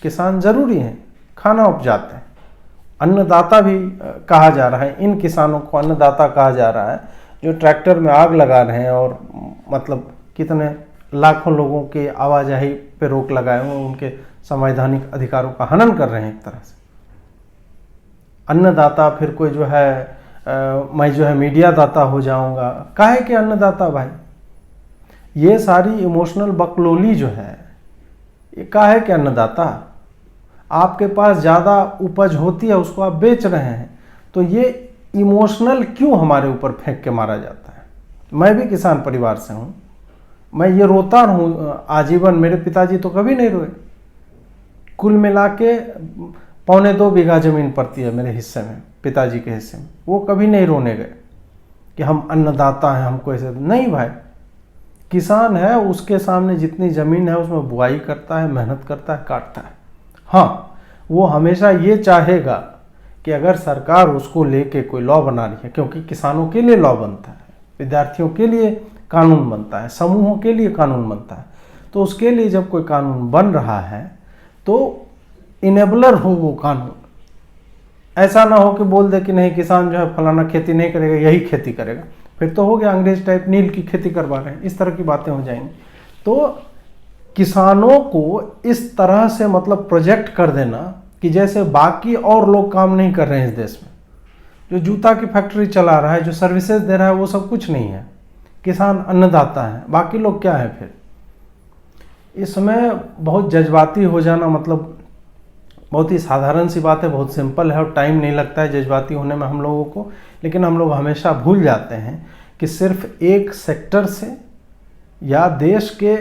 किसान ज़रूरी हैं, खाना उपजाते हैं। अन्नदाता भी कहा जा रहा है, इन किसानों को अन्नदाता कहा जा रहा है जो ट्रैक्टर में आग लगा रहे हैं और मतलब कितने लाखों लोगों के आवाजाही पे रोक लगाए हुए, उनके संवैधानिक अधिकारों का हनन कर रहे हैं एक तरह से। अन्नदाता, फिर कोई जो है मैं जो है मीडिया दाता हो जाऊंगा। काहे के अन्नदाता भाई? ये सारी इमोशनल बकलोली जो है, ये काहे के अन्नदाता? आपके पास ज़्यादा उपज होती है, उसको आप बेच रहे हैं, तो ये इमोशनल क्यों हमारे ऊपर फेंक के मारा जाता है? मैं भी किसान परिवार से हूँ, मैं ये रोता हूँ आजीवन। मेरे पिताजी तो कभी नहीं रोए। कुल मिला के 1.25 बीघा जमीन पड़ती है मेरे हिस्से में, पिताजी के हिस्से में। वो कभी नहीं रोने गए कि हम अन्नदाता हैं, हमको ऐसे नहीं भाई। किसान है, उसके सामने जितनी ज़मीन है उसमें बुआई करता है, मेहनत करता है, काटता है। हाँ, वो हमेशा ये चाहेगा कि अगर सरकार उसको लेके कोई लॉ बना रही है, क्योंकि किसानों के लिए लॉ बनता है, विद्यार्थियों के लिए कानून बनता है, समूहों के लिए कानून बनता है, तो उसके लिए जब कोई कानून बन रहा है तो इनेबलर हो वो कानून। ऐसा ना हो कि बोल दे कि नहीं किसान जो है फलाना खेती नहीं करेगा, यही खेती करेगा, फिर तो हो गया अंग्रेज टाइप, नील की खेती करवा रहे हैं, इस तरह की बातें हो जाएंगी। तो किसानों को इस तरह से मतलब प्रोजेक्ट कर देना कि जैसे बाकी और लोग काम नहीं कर रहे हैं इस देश में। जो जूता की फैक्ट्री चला रहा है, जो सर्विसेज दे रहा है, वो सब कुछ नहीं है। किसान अन्नदाता है, बाकी लोग क्या है? फिर इसमें बहुत जज्बाती हो जाना मतलब बहुत ही साधारण सी बात है, बहुत सिंपल है और टाइम नहीं लगता है जज्बाती होने में हम लोगों को। लेकिन हम लोग हमेशा भूल जाते हैं कि सिर्फ एक सेक्टर से या देश के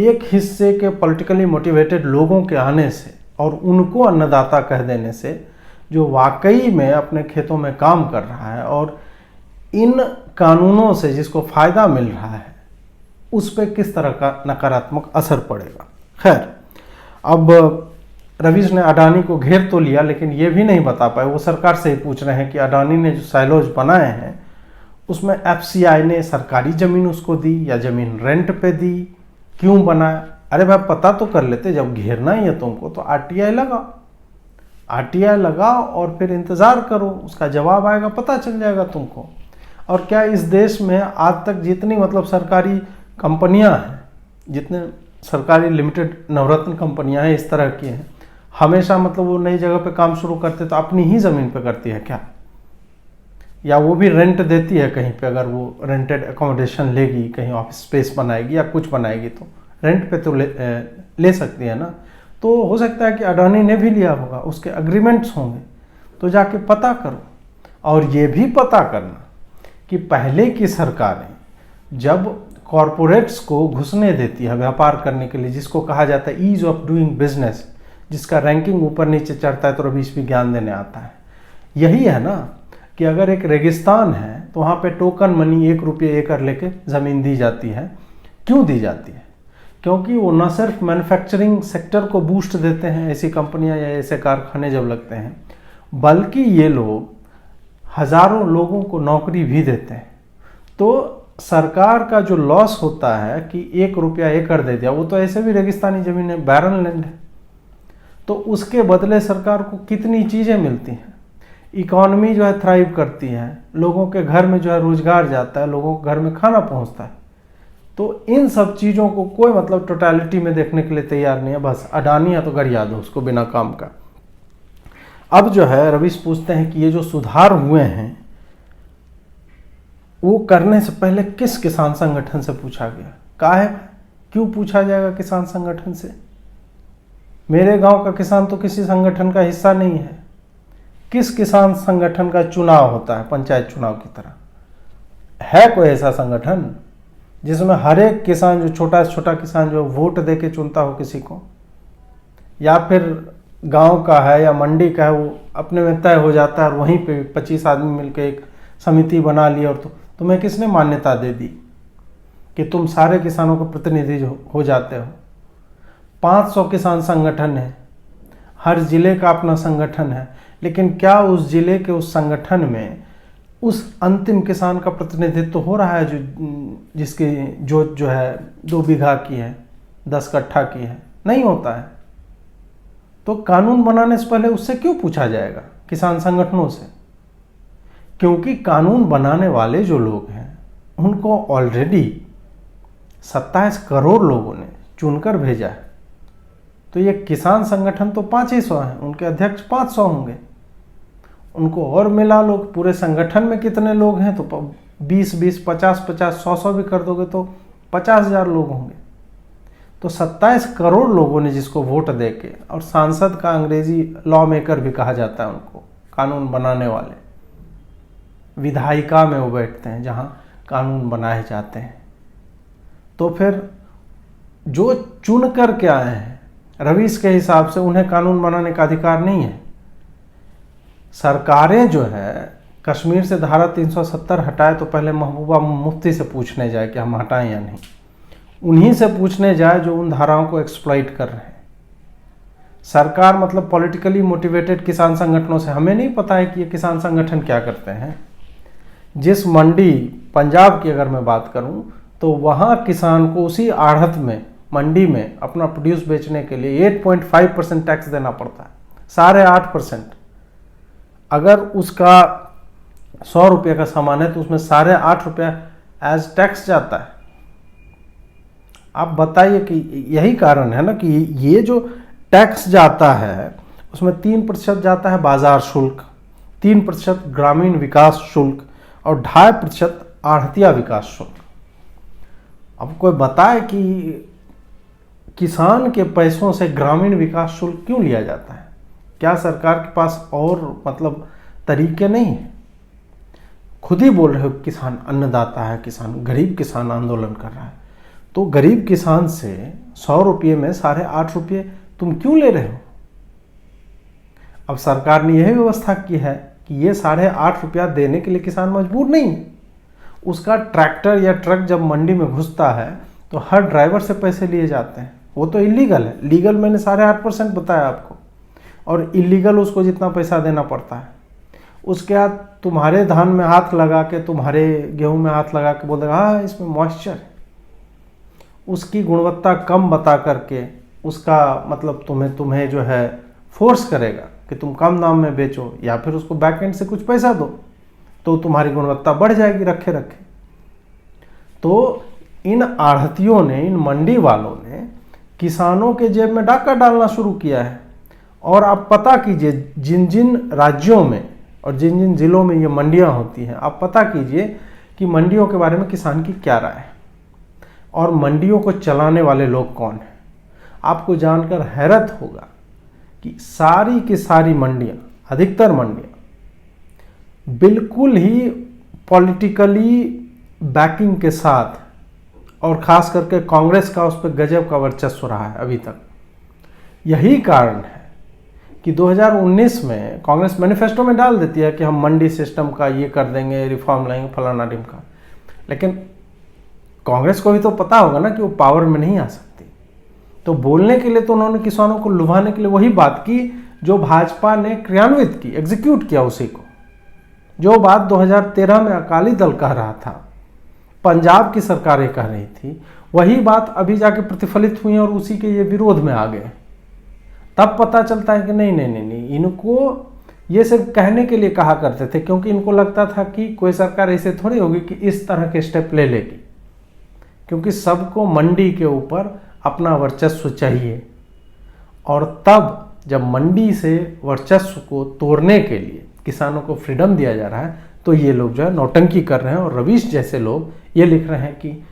एक हिस्से के पॉलिटिकली मोटिवेटेड लोगों के आने से और उनको अन्नदाता कह देने से, जो वाकई में अपने खेतों में काम कर रहा है और इन कानूनों से जिसको फ़ायदा मिल रहा है, उस पर किस तरह का नकारात्मक असर पड़ेगा। खैर, अब रवीश ने अडानी को घेर तो लिया, लेकिन ये भी नहीं बता पाए। वो सरकार से ही पूछ रहे हैं कि अडानी ने जो साइलोज बनाए हैं उसमें एफसीआई ने सरकारी ज़मीन उसको दी या ज़मीन रेंट पे दी, क्यों बनाया? अरे भाई पता तो कर लेते, जब घेरना ही है तुमको तो आरटीआई लगाओ, आरटीआई लगाओ और फिर इंतज़ार करो, उसका जवाब आएगा, पता चल जाएगा तुमको। और क्या इस देश में आज तक जितनी मतलब सरकारी कंपनियां हैं, जितने सरकारी लिमिटेड नवरत्न कंपनियां हैं इस तरह की हैं, हमेशा मतलब वो नई जगह पे काम शुरू करते तो अपनी ही ज़मीन पे करती है क्या? या वो भी रेंट देती है कहीं पे? अगर वो रेंटेड अकोमोडेशन लेगी, कहीं ऑफिस स्पेस बनाएगी या कुछ बनाएगी तो रेंट पे तो ले सकती है ना। तो हो सकता है कि अडानी ने भी लिया होगा, उसके अग्रीमेंट्स होंगे, तो जाके पता करो। और ये भी पता करना कि पहले की सरकारें जब कॉरपोरेट्स को घुसने देती है व्यापार करने के लिए, जिसको कहा जाता है ईज ऑफ डूइंग बिजनेस, जिसका रैंकिंग ऊपर नीचे चढ़ता है तो रवीश भी ज्ञान देने आता है। यही है ना कि अगर एक रेगिस्तान है तो वहाँ पे टोकन मनी 1 रुपये एकड़ लेके ज़मीन दी जाती है। क्यों दी जाती है? क्योंकि वो न सिर्फ मैन्युफैक्चरिंग सेक्टर को बूस्ट देते हैं, ऐसी कंपनियां या ऐसे कारखाने जब लगते हैं, बल्कि ये लोग हज़ारों लोगों को नौकरी भी देते हैं। तो सरकार का जो लॉस होता है कि 1 रुपया एकड़ दे दिया, वो तो ऐसे भी रेगिस्तानी ज़मीन है, बैरन लैंड है, तो उसके बदले सरकार को कितनी चीज़ें मिलती हैं। इकॉनमी जो है थ्राइव करती है, लोगों के घर में जो है रोजगार जाता है, लोगों के घर में खाना पहुंचता है। तो इन सब चीज़ों को कोई मतलब टोटलिटी में देखने के लिए तैयार नहीं है। बस अडानी है तो गरिया दो उसको बिना काम का। अब जो है रवीश पूछते हैं कि ये जो सुधार हुए हैं वो करने से पहले किस किसान संगठन से पूछा गया? काहे क्यों पूछा जाएगा किसान संगठन से? मेरे गांव का किसान तो किसी संगठन का हिस्सा नहीं है। किस किसान संगठन का चुनाव होता है पंचायत चुनाव की तरह? है कोई ऐसा संगठन जिसमें हर एक किसान, जो छोटा से छोटा किसान जो वोट दे के चुनता हो किसी को, या फिर गांव का है या मंडी का है, वो अपने में तय हो जाता है और वहीं पे 25 आदमी मिलकर एक समिति बना ली और तुम्हें किसने मान्यता दे दी कि तुम सारे किसानों के प्रतिनिधि हो जाते हो? 500 किसान संगठन है, हर जिले का अपना संगठन है, लेकिन क्या उस जिले के उस संगठन में उस अंतिम किसान का प्रतिनिधित्व हो रहा है जिसकी जोत जो है 2 बीघा की है, 10 कट्ठा की है? नहीं होता है। तो कानून बनाने से पहले उससे क्यों पूछा जाएगा, किसान संगठनों से? क्योंकि कानून बनाने वाले जो लोग हैं उनको ऑलरेडी 27 करोड़ लोगों ने चुनकर भेजा है। तो ये किसान संगठन तो 500 हैं, उनके अध्यक्ष 500 होंगे। उनको और मिला लोग, पूरे संगठन में कितने लोग हैं तो 20-20, 50-50, 100 भी कर दोगे तो 50,000 लोग होंगे। तो 27 करोड़ लोगों ने जिसको वोट देके, और सांसद का अंग्रेजी लॉ मेकर भी कहा जाता है उनको, कानून बनाने वाले, विधायिका में वो बैठते हैं जहां कानून बनाए जाते हैं। तो फिर जो चुन कर के आए हैं, रवीश के हिसाब से उन्हें कानून बनाने का अधिकार नहीं है। सरकारें जो है कश्मीर से धारा 370 हटाए तो पहले महबूबा मुफ्ती से पूछने जाए कि हम हटाएं या नहीं। उन्हीं से पूछने जाए जो उन धाराओं को एक्सप्लॉइट कर रहे हैं। सरकार मतलब पॉलिटिकली मोटिवेटेड किसान संगठनों से, हमें नहीं पता है कि ये किसान संगठन क्या करते हैं। जिस मंडी, पंजाब की अगर मैं बात करूं, तो वहां किसान को उसी आढ़त में, मंडी में अपना प्रोड्यूस बेचने के लिए 8.5% टैक्स देना पड़ता है, 8.5%। अगर उसका 100 रुपये का सामान है तो उसमें 8.5 रुपया एज टैक्स जाता है। आप बताइए कि यही कारण है ना कि ये जो टैक्स जाता है उसमें 3% जाता है बाजार शुल्क, 3% ग्रामीण विकास शुल्क और 2.5% आढ़तिया विकास शुल्क। अब कोई बताए कि किसान के पैसों से ग्रामीण विकास शुल्क क्यों लिया जाता है? क्या सरकार के पास और मतलब तरीके नहीं है? खुद ही बोल रहे हो किसान अन्नदाता है, किसान, गरीब किसान आंदोलन कर रहा है। तो गरीब किसान से 100 रुपये में 8.5 रुपये तुम क्यों ले रहे हो? अब सरकार ने यही व्यवस्था की है कि ये 8.5 रुपया देने के लिए किसान मजबूर नहीं है। उसका ट्रैक्टर या ट्रक जब मंडी में घुसता है तो हर ड्राइवर से पैसे लिए जाते हैं। वो तो इलीगल है। लीगल मैंने 8.5% बताया आपको, और इलीगल उसको जितना पैसा देना पड़ता है। उसके बाद तुम्हारे धान में हाथ लगा के, तुम्हारे गेहूं में हाथ लगा के बोल देगा हाँ इसमें मॉइस्चर है। उसकी गुणवत्ता कम बता करके उसका मतलब तुम्हें जो है फोर्स करेगा कि तुम कम दाम में बेचो, या फिर उसको बैक एंड से कुछ पैसा दो तो तुम्हारी गुणवत्ता बढ़ जाएगी रखे रखे। तो इन आढ़तियों ने, इन मंडी वालों ने किसानों के जेब में डाका डालना शुरू किया है। और आप पता कीजिए जिन जिन राज्यों में और जिन जिन जिलों में ये मंडियां होती हैं, आप पता कीजिए कि मंडियों के बारे में किसान की क्या राय है और मंडियों को चलाने वाले लोग कौन हैं। आपको जानकर हैरत होगा कि सारी की सारी मंडियां, अधिकतर मंडियां बिल्कुल ही पॉलिटिकली बैकिंग के साथ, और खास करके कांग्रेस का उस पर गजब का वर्चस्व रहा है अभी तक। यही कारण है कि 2019 में कांग्रेस मैनिफेस्टो में डाल देती है कि हम मंडी सिस्टम का ये कर देंगे, रिफॉर्म लाएंगे, फलाना ढिमका। लेकिन कांग्रेस को भी तो पता होगा ना कि वो पावर में नहीं आ सकती। तो बोलने के लिए तो उन्होंने किसानों को लुभाने के लिए वही बात की जो भाजपा ने क्रियान्वित की, एग्जीक्यूट किया उसी को। जो बात 2013 में अकाली दल कह रहा था, पंजाब की सरकारें कह रही थी, वही बात अभी जाके प्रतिफलित हुई और उसी के ये विरोध में आ गए। तब पता चलता है कि नहीं, इनको ये सिर्फ कहने के लिए कहा करते थे, क्योंकि इनको लगता था कि कोई सरकार ऐसे थोड़ी होगी कि इस तरह के स्टेप ले लेगी क्योंकि सबको मंडी के ऊपर अपना वर्चस्व चाहिए। और तब जब मंडी से वर्चस्व को तोड़ने के लिए किसानों को फ्रीडम दिया जा रहा है, तो ये लोग जो है नौटंकी कर रहे हैं। और रवीश जैसे लोग ये लिख रहे हैं कि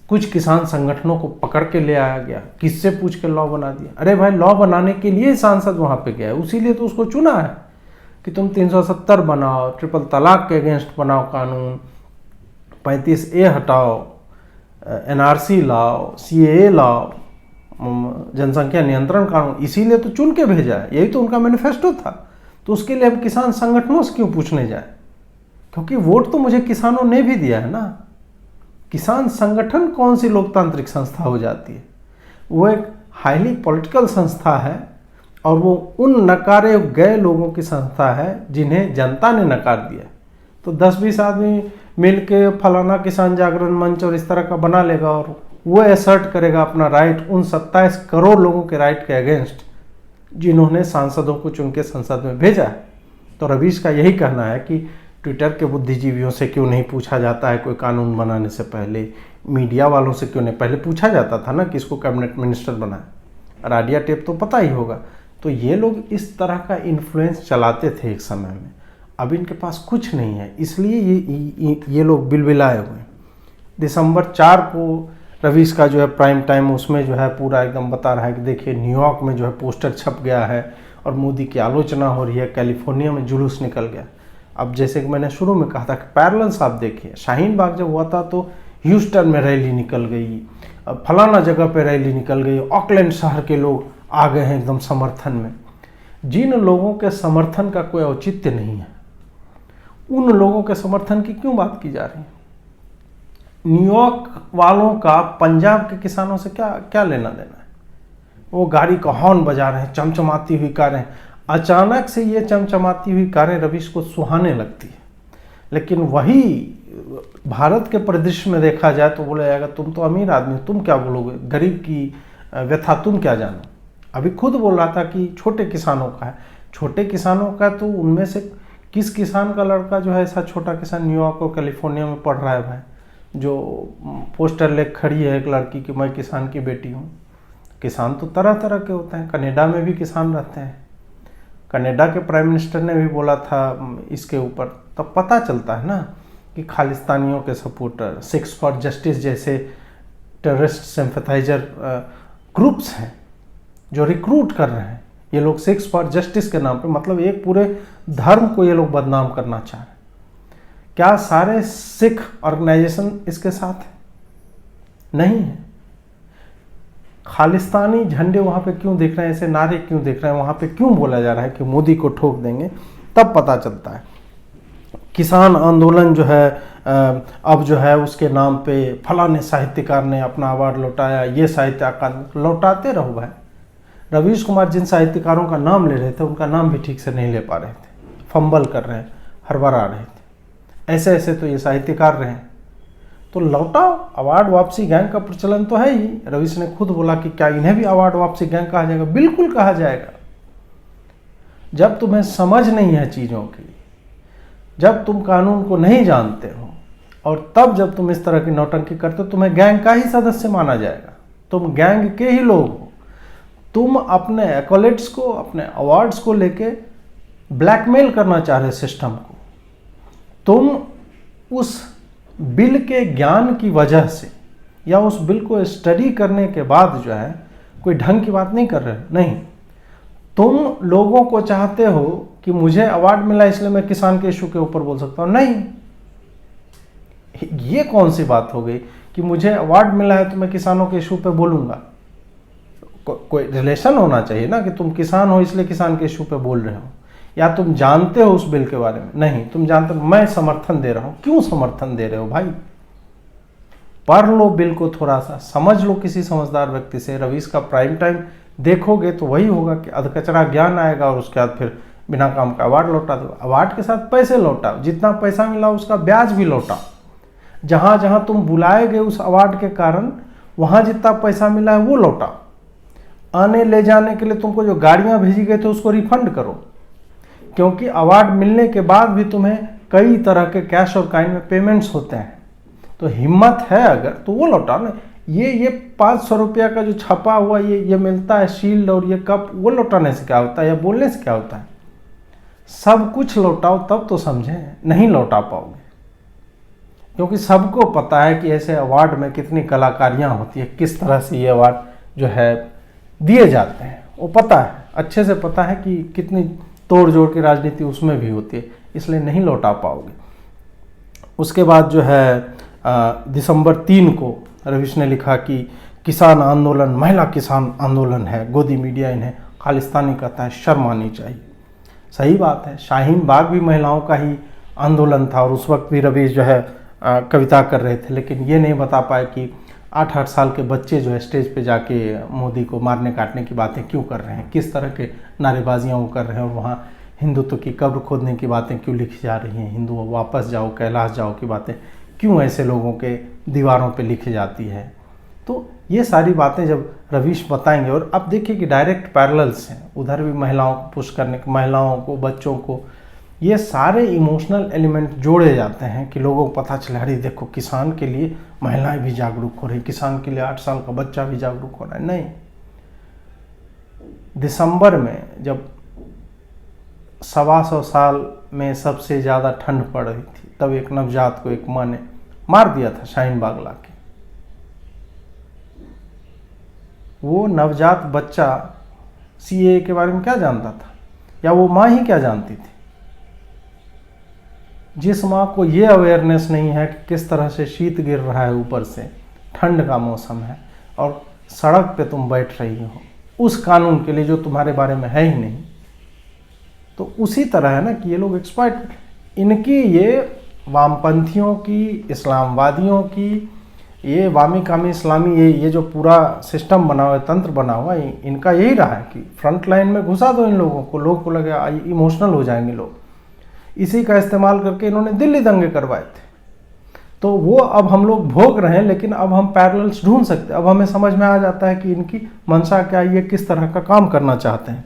कुछ किसान संगठनों को पकड़ के ले आया गया, किससे पूछ के लॉ बना दिया। अरे भाई, लॉ बनाने के लिए सांसद वहाँ पे गया है, उसीलिए तो उसको चुना है कि तुम 370 बनाओ, ट्रिपल तलाक के अगेंस्ट बनाओ कानून, 35A हटाओ, NRC लाओ, CAA लाओ, जनसंख्या नियंत्रण कानून। इसीलिए तो चुन के भेजा है, यही तो उनका मैनिफेस्टो था। तो उसके लिए अब किसान संगठनों से क्यों पूछने जाए? क्योंकि वोट तो मुझे किसानों ने भी दिया है ना। किसान संगठन कौन सी लोकतांत्रिक संस्था हो जाती है? वो एक हाईली पॉलिटिकल संस्था है, और वो उन नकारे गए लोगों की संस्था है जिन्हें जनता ने नकार दिया। तो 10-20 आदमी मिल के फलाना किसान जागरण मंच और इस तरह का बना लेगा, और वो असर्ट करेगा अपना राइट उन 27 करोड़ लोगों के राइट के अगेंस्ट जिन्होंने सांसदों को चुन के संसद में भेजा है। तो रवीश का यही कहना है कि ट्विटर के बुद्धिजीवियों से क्यों नहीं पूछा जाता है कोई कानून बनाने से पहले, मीडिया वालों से क्यों नहीं पहले पूछा जाता था ना कि इसको कैबिनेट मिनिस्टर बनाए। राडिया टेप तो पता ही होगा। तो ये लोग इस तरह का इन्फ्लुएंस चलाते थे एक समय में, अब इनके पास कुछ नहीं है, इसलिए ये लोग बिलबिलाए हुए हैं। दिसंबर 4 को रवीश का जो है प्राइम टाइम, उसमें जो है पूरा एकदम बता रहा है कि देखिए न्यूयॉर्क में जो है पोस्टर छप गया है और मोदी की आलोचना हो रही है, कैलिफोर्निया में जुलूस निकल गया। अब जैसे कि मैंने शुरू में कहा था कि पैरेलल्स आप देखिए, शाहीन बाग जब हुआ था तो ह्यूस्टन में रैली निकल गई, अब फलाना जगह पे रैली निकल गई, ऑकलैंड शहर के लोग आ गए हैं एकदम समर्थन में। जिन लोगों के समर्थन का कोई औचित्य नहीं है, उन लोगों के समर्थन की क्यों बात की जा रही है? न्यूयॉर्क वालों का पंजाब के किसानों से क्या क्या लेना देना है? वो गाड़ी का हॉर्न बजा रहे हैं, चमचमाती हुई कारें। अचानक से ये चमचमाती हुई कारें रवीश को सुहाने लगती है, लेकिन वही भारत के परिदृश्य में देखा जाए तो बोला जाएगा तुम तो अमीर आदमी, तुम क्या बोलोगे, गरीब की व्यथा तुम क्या जानो। अभी खुद बोल रहा था कि छोटे किसानों का है, छोटे किसानों का तो उनमें से किस किसान का लड़का जो है ऐसा छोटा किसान न्यूयॉर्क और कैलिफोर्निया में पढ़ रहा है भाई, जो पोस्टर ले खड़ी है एक लड़की की मैं किसान की बेटी हूँ। किसान तो तरह तरह के होते हैं, कनाडा में भी किसान रहते हैं। कनाडा के प्राइम मिनिस्टर ने भी बोला था इसके ऊपर, तब पता चलता है ना कि खालिस्तानियों के सपोर्टर, सिक्स फॉर जस्टिस जैसे टेररिस्ट सिंपैथाइजर ग्रुप्स हैं जो रिक्रूट कर रहे हैं। ये लोग सिक्स फॉर जस्टिस के नाम पे, मतलब एक पूरे धर्म को ये लोग बदनाम करना चाह रहे हैं। क्या सारे सिख ऑर्गेनाइजेशन इसके साथ है? नहीं है। खालिस्तानी झंडे वहां पे क्यों दिख रहे हैं, ऐसे नारे क्यों दिख रहे हैं, वहां पे क्यों बोला जा रहा है कि मोदी को ठोक देंगे? तब पता चलता है। किसान आंदोलन जो है अब जो है उसके नाम पे फलाने साहित्यकार ने अपना अवार्ड लौटाया, ये साहित्य अकादमी, लौटाते रहो भाई। रवीश कुमार जिन साहित्यकारों का नाम ले रहे थे उनका नाम भी ठीक से नहीं ले पा रहे थे, फंबल कर रहे हैं, हड़बड़ा रहे थे। ऐसे ऐसे तो ये साहित्यकार रहे हैं। तो लौटाओ, अवार्ड वापसी गैंग का प्रचलन तो है ही। रवीश ने खुद बोला कि क्या इन्हें भी अवार्ड वापसी गैंग कहा जाएगा? बिल्कुल कहा जाएगा। जब तुम्हें समझ नहीं है चीज़ों की, जब तुम कानून को नहीं जानते हो, और तब जब तुम इस तरह की नौटंकी करते हो, तुम्हें गैंग का ही सदस्य माना जाएगा। तुम गैंग के ही लोग हो। तुम अपने एक्कोलेट्स को, अपने अवार्ड्स को लेके ब्लैकमेल करना चाह रहे सिस्टम को। तुम उस बिल के ज्ञान की वजह से या उस बिल को स्टडी करने के बाद जो है कोई ढंग की बात नहीं कर रहे हो। नहीं, तुम लोगों को चाहते हो कि मुझे अवार्ड मिला इसलिए मैं किसान के इशू के ऊपर बोल सकता हूं। नहीं, ये कौन सी बात हो गई कि मुझे अवार्ड मिला है तो मैं किसानों के इशू पे बोलूंगा? कोई रिलेशन होना चाहिए ना कि तुम किसान हो इसलिए किसान के इशू पे बोल रहे हो, या तुम जानते हो उस बिल के बारे में। नहीं, तुम जानते हो मैं समर्थन दे रहा हूं। क्यों समर्थन दे रहे हो भाई? पढ़ लो बिल को, थोड़ा सा समझ लो किसी समझदार व्यक्ति से। रवीश का प्राइम टाइम देखोगे तो वही होगा कि अधकचरा ज्ञान आएगा और उसके बाद फिर बिना काम का अवार्ड लौटा दो। अवार्ड के साथ पैसे लौटाओ, जितना पैसा मिला उसका ब्याज भी लौटाओ। जहां जहां तुम बुलाए गए उस अवार्ड के कारण वहां जितना पैसा मिला है वो लौटाओ। आने ले जाने के लिए तुमको जो गाड़ियां भेजी गई थे उसको रिफंड करो, क्योंकि अवार्ड मिलने के बाद भी तुम्हें कई तरह के कैश और काइन में पेमेंट्स होते हैं। तो हिम्मत है अगर तो वो लौटाओ ना। ये 500 रुपया का जो छपा हुआ ये मिलता है शील्ड और ये कप, वो लौटाने से क्या होता है या बोलने से क्या होता है? सब कुछ लौटाओ तब तो समझें, नहीं लौटा पाओगे। क्योंकि सबको पता है कि ऐसे अवार्ड में कितनी कलाकारियाँ होती है, किस तरह से ये अवार्ड जो है दिए जाते हैं, वो पता है, अच्छे से पता है कि कितनी तोड़ जोड़ की राजनीति उसमें भी होती है, इसलिए नहीं लौटा पाओगे। उसके बाद जो है दिसंबर 3 को रवीश ने लिखा कि किसान आंदोलन महिला किसान आंदोलन है, गोदी मीडिया इन्हें खालिस्तानी कहता है, शर्म आनी चाहिए। सही बात है, शाहीन बाग भी महिलाओं का ही आंदोलन था और उस वक्त भी रवीश जो है कविता कर रहे थे, लेकिन ये नहीं बता पाए कि 8-8 साल के बच्चे जो है स्टेज पे जाके मोदी को मारने काटने की बातें क्यों कर रहे हैं, किस तरह के नारेबाजियाँ वो कर रहे हैं, और वहाँ हिंदुत्व की कब्र खोदने की बातें क्यों लिखी जा रही हैं, हिंदू वापस जाओ कैलाश जाओ की बातें क्यों ऐसे लोगों के दीवारों पे लिखी जाती है। तो ये सारी बातें जब रवीश बताएंगे, और अब देखिए कि डायरेक्ट पैरेलल्स हैं, उधर भी महिलाओं को पुश करने के, महिलाओं को, बच्चों को, ये सारे इमोशनल एलिमेंट जोड़े जाते हैं कि लोगों को पता चले अरे देखो किसान के लिए महिलाएं भी जागरूक हो रही, किसान के लिए 8 साल का बच्चा भी जागरूक हो रहा है। नहीं, दिसंबर में जब 125 साल में सबसे ज़्यादा ठंड पड़ रही थी, तब एक नवजात को एक माँ ने मार दिया था शाहीन बाग लाके। वो नवजात बच्चा सीएए के बारे में क्या जानता था, या वो माँ ही क्या जानती थी? जिस माँ को ये अवेयरनेस नहीं है कि किस तरह से शीत गिर रहा है, ऊपर से ठंड का मौसम है और सड़क पे तुम बैठ रही हो उस कानून के लिए जो तुम्हारे बारे में है ही नहीं, तो उसी तरह है ना कि ये लोग एक्सपर्ट, इनकी ये वामपंथियों की, इस्लामवादियों की, ये वामी कामी इस्लामी, ये जो पूरा सिस्टम बना हुआ है, तंत्र बना हुआ है, इनका यही रहा है कि फ्रंट लाइन में घुसा दो इन लोगों को, लोग को लगे इमोशनल हो जाएंगे लोग। इसी का इस्तेमाल करके इन्होंने दिल्ली दंगे करवाए थे, तो वो अब हम लोग भोग रहे हैं, लेकिन अब हम पैरेलल्स ढूंढ सकते हैं, अब हमें समझ में आ जाता है कि इनकी मंशा क्या है, ये किस तरह का काम करना चाहते हैं।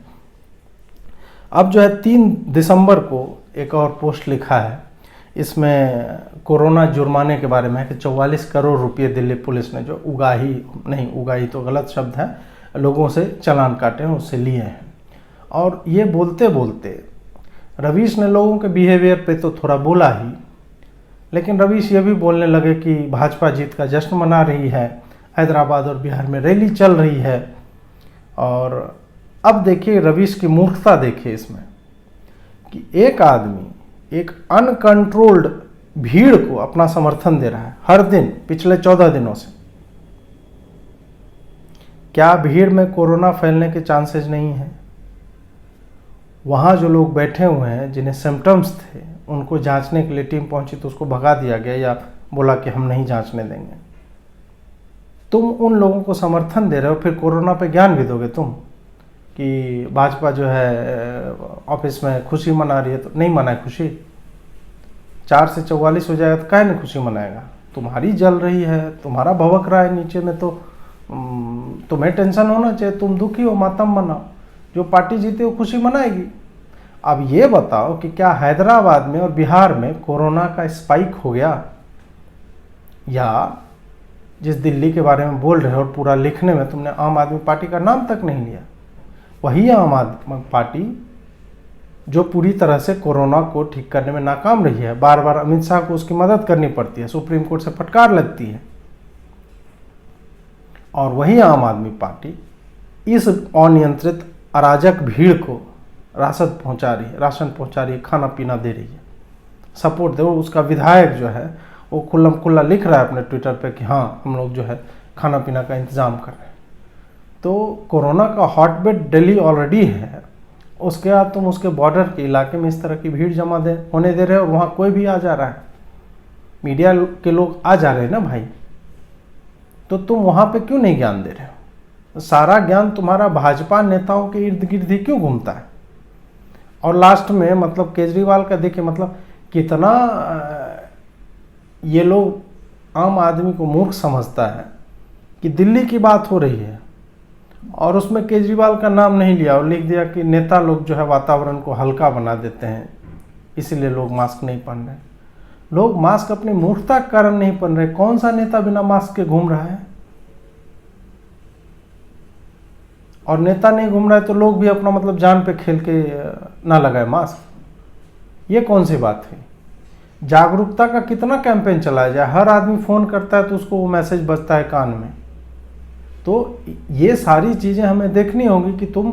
अब जो है 3 दिसंबर को एक और पोस्ट लिखा है, इसमें कोरोना जुर्माने के बारे में है कि 44 करोड़ रुपये दिल्ली पुलिस ने, जो उगाही तो गलत शब्द है, लोगों से चालान काटे हैं, उससे लिए हैं। और ये बोलते बोलते रवीश ने लोगों के बिहेवियर पे तो थोड़ा बोला ही, लेकिन रवीश ये भी बोलने लगे कि भाजपा जीत का जश्न मना रही है, हैदराबाद और बिहार में रैली चल रही है। और अब देखिए रवीश की मूर्खता देखिए इसमें कि एक आदमी एक अनकंट्रोल्ड भीड़ को अपना समर्थन दे रहा है हर दिन पिछले 14 दिनों से। क्या भीड़ में कोरोना फैलने के चांसेस नहीं हैं? वहाँ जो लोग बैठे हुए हैं जिन्हें सिम्टम्स थे, उनको जांचने के लिए टीम पहुंची तो उसको भगा दिया गया या बोला कि हम नहीं जांचने देंगे। तुम उन लोगों को समर्थन दे रहे हो, फिर कोरोना पे ज्ञान भी दोगे तुम कि भाजपा जो है ऑफिस में खुशी मना रही है, तो नहीं मनाए खुशी। 4 से 44 हो जाएगा तो काहे नहीं खुशी मनाएगा? तुम्हारी जल रही है, तुम्हारा भवक रहा है नीचे में, तो तुम्हें टेंशन होना चाहिए, तुम दुखी हो, मातम मनाओ, जो पार्टी जीते वो खुशी मनाएगी। अब ये बताओ कि क्या हैदराबाद में और बिहार में कोरोना का स्पाइक हो गया, या जिस दिल्ली के बारे में बोल रहे हो और पूरा लिखने में तुमने आम आदमी पार्टी का नाम तक नहीं लिया, वही आम आदमी पार्टी जो पूरी तरह से कोरोना को ठीक करने में नाकाम रही है, बार बार अमित शाह को उसकी मदद करनी पड़ती है, सुप्रीम कोर्ट से फटकार लगती है, और वही आम आदमी पार्टी इस अनियंत्रित अराजक भीड़ को राशन पहुंचा रही है, खाना पीना दे रही है, सपोर्ट दे। उसका विधायक जो है वो खुल्लम खुल्ला लिख रहा है अपने ट्विटर पे कि हाँ हम लोग जो है खाना पीना का इंतज़ाम कर रहे हैं। तो कोरोना का हॉटबेड दिल्ली ऑलरेडी है, उसके बाद तुम उसके बॉर्डर के इलाके में इस तरह की भीड़ जमा होने दे रहे हो, वहाँ कोई भी आ जा रहा है, मीडिया के लोग आ जा रहे हैं ना भाई, तो तुम वहाँ पे क्यों नहीं ज्ञान दे रहे हो? सारा ज्ञान तुम्हारा भाजपा नेताओं के इर्द गिर्द ही क्यों घूमता है? और लास्ट में मतलब केजरीवाल का देखिए, मतलब कितना ये लोग आम आदमी को मूर्ख समझता है कि दिल्ली की बात हो रही है और उसमें केजरीवाल का नाम नहीं लिया और लिख दिया कि नेता लोग जो है वातावरण को हल्का बना देते हैं, इसीलिए लोग मास्क नहीं पहन रहे। लोग मास्क अपनी मूर्खता के कारण नहीं पहन रहे। कौन सा नेता बिना मास्क के घूम रहा है? और नेता नहीं घूम रहा है तो लोग भी अपना मतलब जान पे खेल के ना लगाए मास्क। ये कौन सी बात है? जागरूकता का कितना कैंपेन चलाया जाए, हर आदमी फ़ोन करता है तो उसको वो मैसेज बजता है कान में। तो ये सारी चीज़ें हमें देखनी होगी कि तुम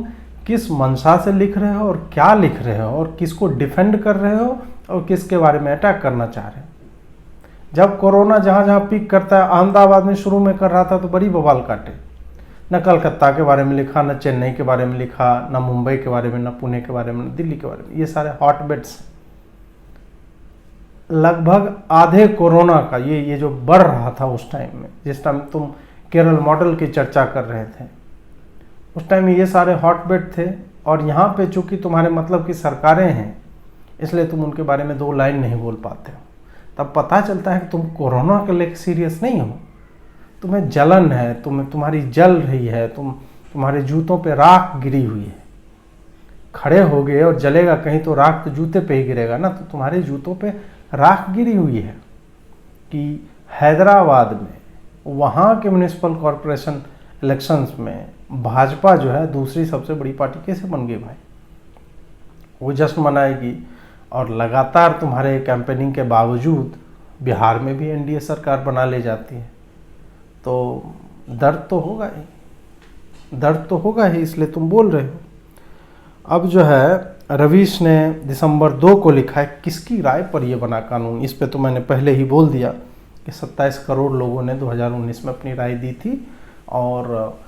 किस मंशा से लिख रहे हो और क्या लिख रहे हो और किसको डिफेंड कर रहे हो और किसके बारे में अटैक करना चाह रहे हो। जब कोरोना जहाँ जहाँ पीक करता है, अहमदाबाद में शुरू में कर रहा था तो बड़ी बवाल काटे। न कलकत्ता के बारे में लिखा, न चेन्नई के बारे में लिखा, न मुंबई के बारे में, न पुणे के बारे में, न दिल्ली के बारे में। ये सारे हॉटबेड्स लगभग आधे कोरोना का ये जो बढ़ रहा था उस टाइम में, जिस टाइम तुम केरल मॉडल की चर्चा कर रहे थे, उस टाइम ये सारे हॉटबेड थे। और यहाँ पे चूंकि तुम्हारे मतलब की सरकारें हैं, इसलिए तुम उनके बारे में दो लाइन नहीं बोल पाते हो। तब पता चलता है कि तुम कोरोना के लिए सीरियस नहीं हो, तुम्हें जलन है, तुम्हारी जल रही है, तुम्हारे जूतों पे राख गिरी हुई है। खड़े हो गए और जलेगा कहीं तो राख तो जूते पे ही गिरेगा ना। तो तुम्हारे जूतों पे राख गिरी हुई है कि हैदराबाद में वहाँ के म्यूनिसिपल कॉरपोरेशन इलेक्शंस में भाजपा जो है दूसरी सबसे बड़ी पार्टी कैसे बन गई भाई। वो जश्न मनाएगी और लगातार तुम्हारे कैंपेनिंग के बावजूद बिहार में भी एनडीए सरकार बना ले जाती है। तो दर्द तो होगा ही, दर्द तो होगा ही, इसलिए तुम बोल रहे हो। अब जो है रवीश ने दिसंबर 2 को लिखा है, किसकी राय पर यह बना कानून। इस पे तो मैंने पहले ही बोल दिया कि 27 करोड़ लोगों ने 2019 में अपनी राय दी थी और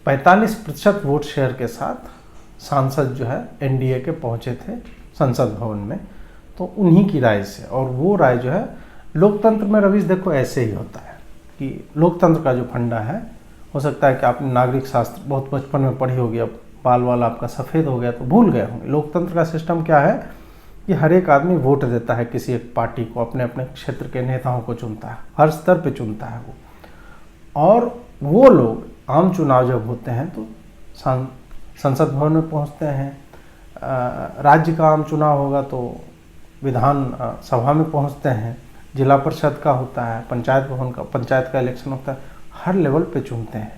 45% वोट शेयर के साथ सांसद जो है एनडीए के पहुंचे थे संसद भवन में। तो उन्हीं की राय से, और वो राय जो है लोकतंत्र में रवीश देखो ऐसे ही होता है कि लोकतंत्र का जो फंडा है, हो सकता है कि आपने नागरिक शास्त्र बहुत बचपन में पढ़ी होगी, अब बाल वाल आपका सफ़ेद हो गया तो भूल गए होंगे। लोकतंत्र का सिस्टम क्या है कि हर एक आदमी वोट देता है किसी एक पार्टी को, अपने अपने क्षेत्र के नेताओं को चुनता है, हर स्तर पे चुनता है वो। और वो लोग आम चुनाव जब होते हैं तो संसद भवन में पहुंचते हैं, राज्य का आम चुनाव होगा तो विधान सभा में पहुंचते हैं, जिला परिषद का होता है, पंचायत भवन का, पंचायत का इलेक्शन होता है, हर लेवल पे चुनते हैं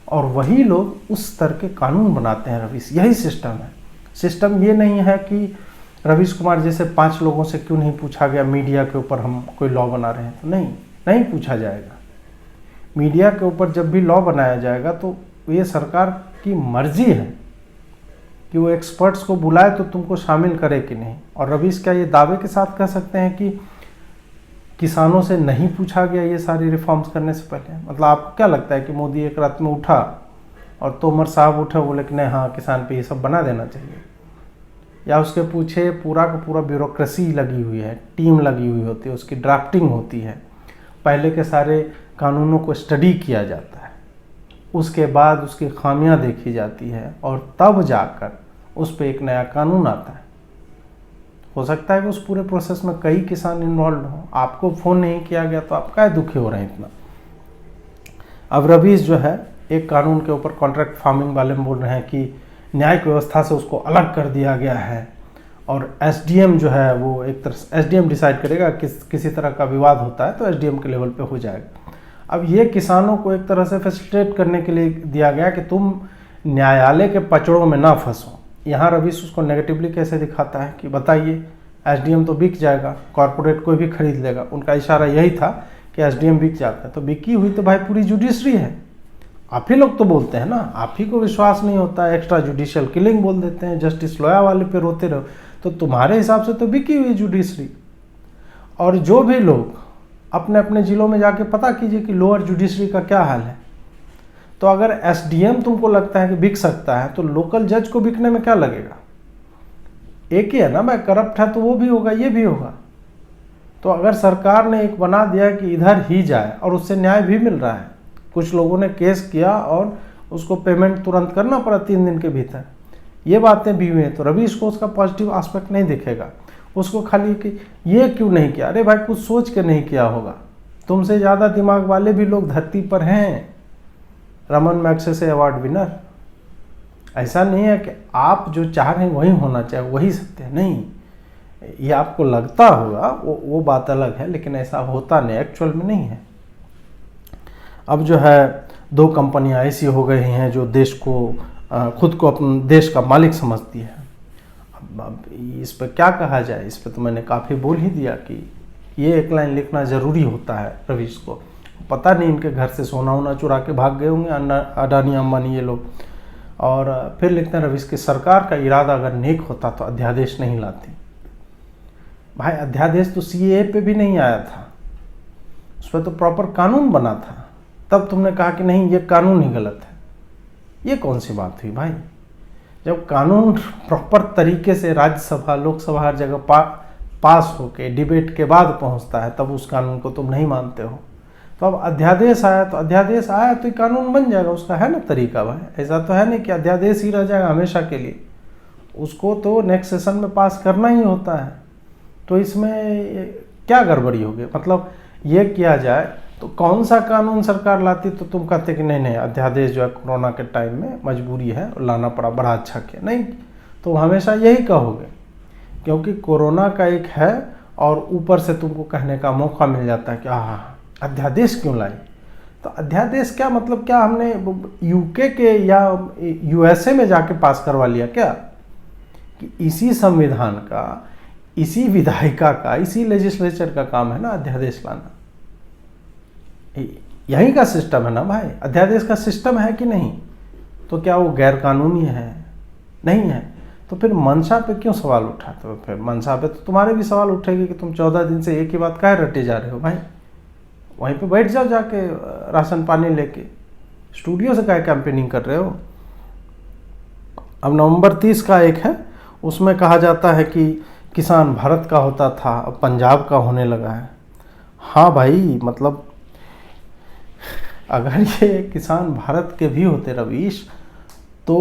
और वही लोग उस स्तर के कानून बनाते हैं रवीश। यही सिस्टम है। सिस्टम ये नहीं है कि रवीश कुमार जैसे 5 लोगों से क्यों नहीं पूछा गया मीडिया के ऊपर हम कोई लॉ बना रहे हैं, तो नहीं पूछा जाएगा। मीडिया के ऊपर जब भी लॉ बनाया जाएगा तो ये सरकार की मर्जी है कि वो एक्सपर्ट्स को बुलाए तो तुमको शामिल करे कि नहीं। और रवीश क्या ये दावे के साथ कह सकते हैं कि किसानों से नहीं पूछा गया ये सारी रिफॉर्म्स करने से पहले? मतलब आपको क्या लगता है कि मोदी एक रात में उठा और तोमर साहब उठे बोले कि नहीं हाँ किसान पे ये सब बना देना चाहिए? या उसके पूछे पूरा का पूरा ब्यूरोक्रेसी लगी हुई है, टीम लगी हुई होती है, उसकी ड्राफ्टिंग होती है, पहले के सारे कानूनों को स्टडी किया जाता है, उसके बाद उसकी खामियां देखी जाती है और तब जाकर उस पर एक नया कानून आता है। हो सकता है कि उस पूरे प्रोसेस में कई किसान इन्वॉल्व हों, आपको फ़ोन नहीं किया गया तो आप क्या दुखी हो रहे हैं इतना। अब रवीश जो है एक कानून के ऊपर कॉन्ट्रैक्ट फार्मिंग वाले में बोल रहे हैं कि न्यायिक व्यवस्था से उसको अलग कर दिया गया है और एसडीएम जो है वो एक तरह से एसडीएम डिसाइड करेगा, किसी तरह का विवाद होता है तो एसडीएम के लेवल पे हो जाएगा। अब ये किसानों को एक तरह से फैसिलिटेट करने के लिए दिया गया कि तुम न्यायालय के पचड़ों में ना फंसो। यहाँ रवीश उसको नेगेटिवली कैसे दिखाता है कि बताइए एसडीएम तो बिक जाएगा, कॉर्पोरेट कोई भी खरीद लेगा। उनका इशारा यही था कि एसडीएम बिक जाता है, तो बिकी हुई तो भाई पूरी जुडिशरी है। आप ही लोग तो बोलते हैं ना, आप ही को विश्वास नहीं होता है, एक्स्ट्रा जुडिशियल किलिंग बोल देते हैं, जस्टिस लोया वाले पे रोते रहो। तो तुम्हारे हिसाब से तो बिकी हुई जुडिशरी। और जो भी लोग अपने अपने जिलों में जाके पता कीजिए कि लोअर जुडिशरी का क्या हाल है। तो अगर एसडीएम तुमको लगता है कि बिक सकता है तो लोकल जज को बिकने में क्या लगेगा? एक ही है ना भाई, करप्ट है तो वो भी होगा, ये भी होगा। तो अगर सरकार ने एक बना दिया कि इधर ही जाए और उससे न्याय भी मिल रहा है, कुछ लोगों ने केस किया और उसको पेमेंट तुरंत करना पड़ा 3 दिन के भीतर, ये बातें भी हुई हैं, तो रवीश को उसका पॉजिटिव एस्पेक्ट नहीं दिखेगा। उसको खाली कि ये क्यों नहीं किया, अरे भाई कुछ सोच के नहीं किया होगा। तुमसे ज़्यादा दिमाग वाले भी लोग धरती पर हैं, रमन मैग्सेसे अवार्ड विनर। ऐसा नहीं है कि आप जो चाह रहे हैं वही होना चाहिए, वही सत्य है, नहीं। ये आपको लगता होगा, वो बात अलग है, लेकिन ऐसा होता नहीं, एक्चुअल में नहीं है। अब जो है 2 कंपनियां ऐसी हो गई हैं जो देश को खुद को अपने देश का मालिक समझती है। अब इस पर क्या कहा जाए, इस पर तो मैंने काफ़ी बोल ही दिया कि ये एक लाइन लिखना ज़रूरी होता है रवीश को। पता नहीं इनके घर से सोना वोना चुरा के भाग गए होंगे अडानी अंबानी ये लोग। और फिर लिखते हैं रवीश की सरकार का इरादा अगर नेक होता तो अध्यादेश नहीं लाती। भाई अध्यादेश तो सीएए पे भी नहीं आया था, उस पर तो प्रॉपर कानून बना था, तब तुमने कहा कि नहीं ये कानून ही गलत है। ये कौन सी बात हुई भाई? जब कानून प्रॉपर तरीके से राज्यसभा लोकसभा हर जगह पास होके डिबेट के बाद पहुंचता है, तब उस कानून को तुम नहीं मानते हो। तो अब अध्यादेश आया तो अध्यादेश आया तो ये कानून बन जाएगा, उसका है ना तरीका भाई। ऐसा तो है नहीं कि अध्यादेश ही रह जाएगा हमेशा के लिए, उसको तो नेक्स्ट सेशन में पास करना ही होता है। तो इसमें क्या गड़बड़ी होगी? मतलब ये किया जाए तो कौन सा कानून सरकार लाती तो तुम कहते कि नहीं अध्यादेश जो है कोरोना के टाइम में मजबूरी है और लाना पड़ा, बड़ा अच्छा किया। नहीं, तो हमेशा यही कहोगे क्योंकि कोरोना का एक है और ऊपर से तुमको कहने का मौका मिल जाता है कि हाँ अध्यादेश क्यों लाई। तो अध्यादेश क्या मतलब, क्या हमने यूके के या यूएसए में जाके पास करवा लिया क्या कि इसी संविधान का, इसी विधायिका का, इसी लेजिस्लेचर का काम है ना अध्यादेश लाना। यही का सिस्टम है ना भाई, अध्यादेश का सिस्टम है कि नहीं? तो क्या वो गैर कानूनी है? नहीं है। तो फिर मंशा पे क्यों सवाल उठाते हो? फिर मंशा पे तो तुम्हारे भी सवाल उठेगी कि तुम 14 दिन से एक ही बात काहे रटे जा रहे हो भाई? वहीं पे बैठ जाओ जाके राशन पानी लेके, स्टूडियो से काहे कैंपेनिंग कर रहे हो? अब नवंबर 30 का एक है, उसमें कहा जाता है कि किसान भारत का होता था अब पंजाब का होने लगा है। हाँ भाई, मतलब अगर ये किसान भारत के भी होते रवीश तो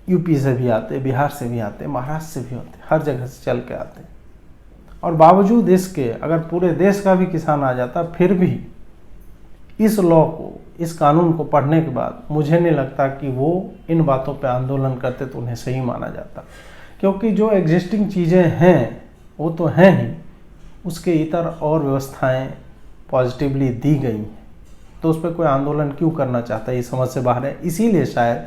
यूपी से भी आते, बिहार से भी आते, महाराष्ट्र से भी होते, हर जगह से चल के आते। और बावजूद इसके अगर पूरे देश का भी किसान आ जाता, फिर भी इस लॉ को, इस कानून को पढ़ने के बाद मुझे नहीं लगता कि वो इन बातों पे आंदोलन करते तो उन्हें सही माना जाता। क्योंकि जो एग्जिस्टिंग चीज़ें हैं वो तो हैं ही, उसके इतर और व्यवस्थाएं पॉजिटिवली दी गई हैं, तो उस पर कोई आंदोलन क्यों करना चाहता है, ये समझ से बाहर है। इसीलिए शायद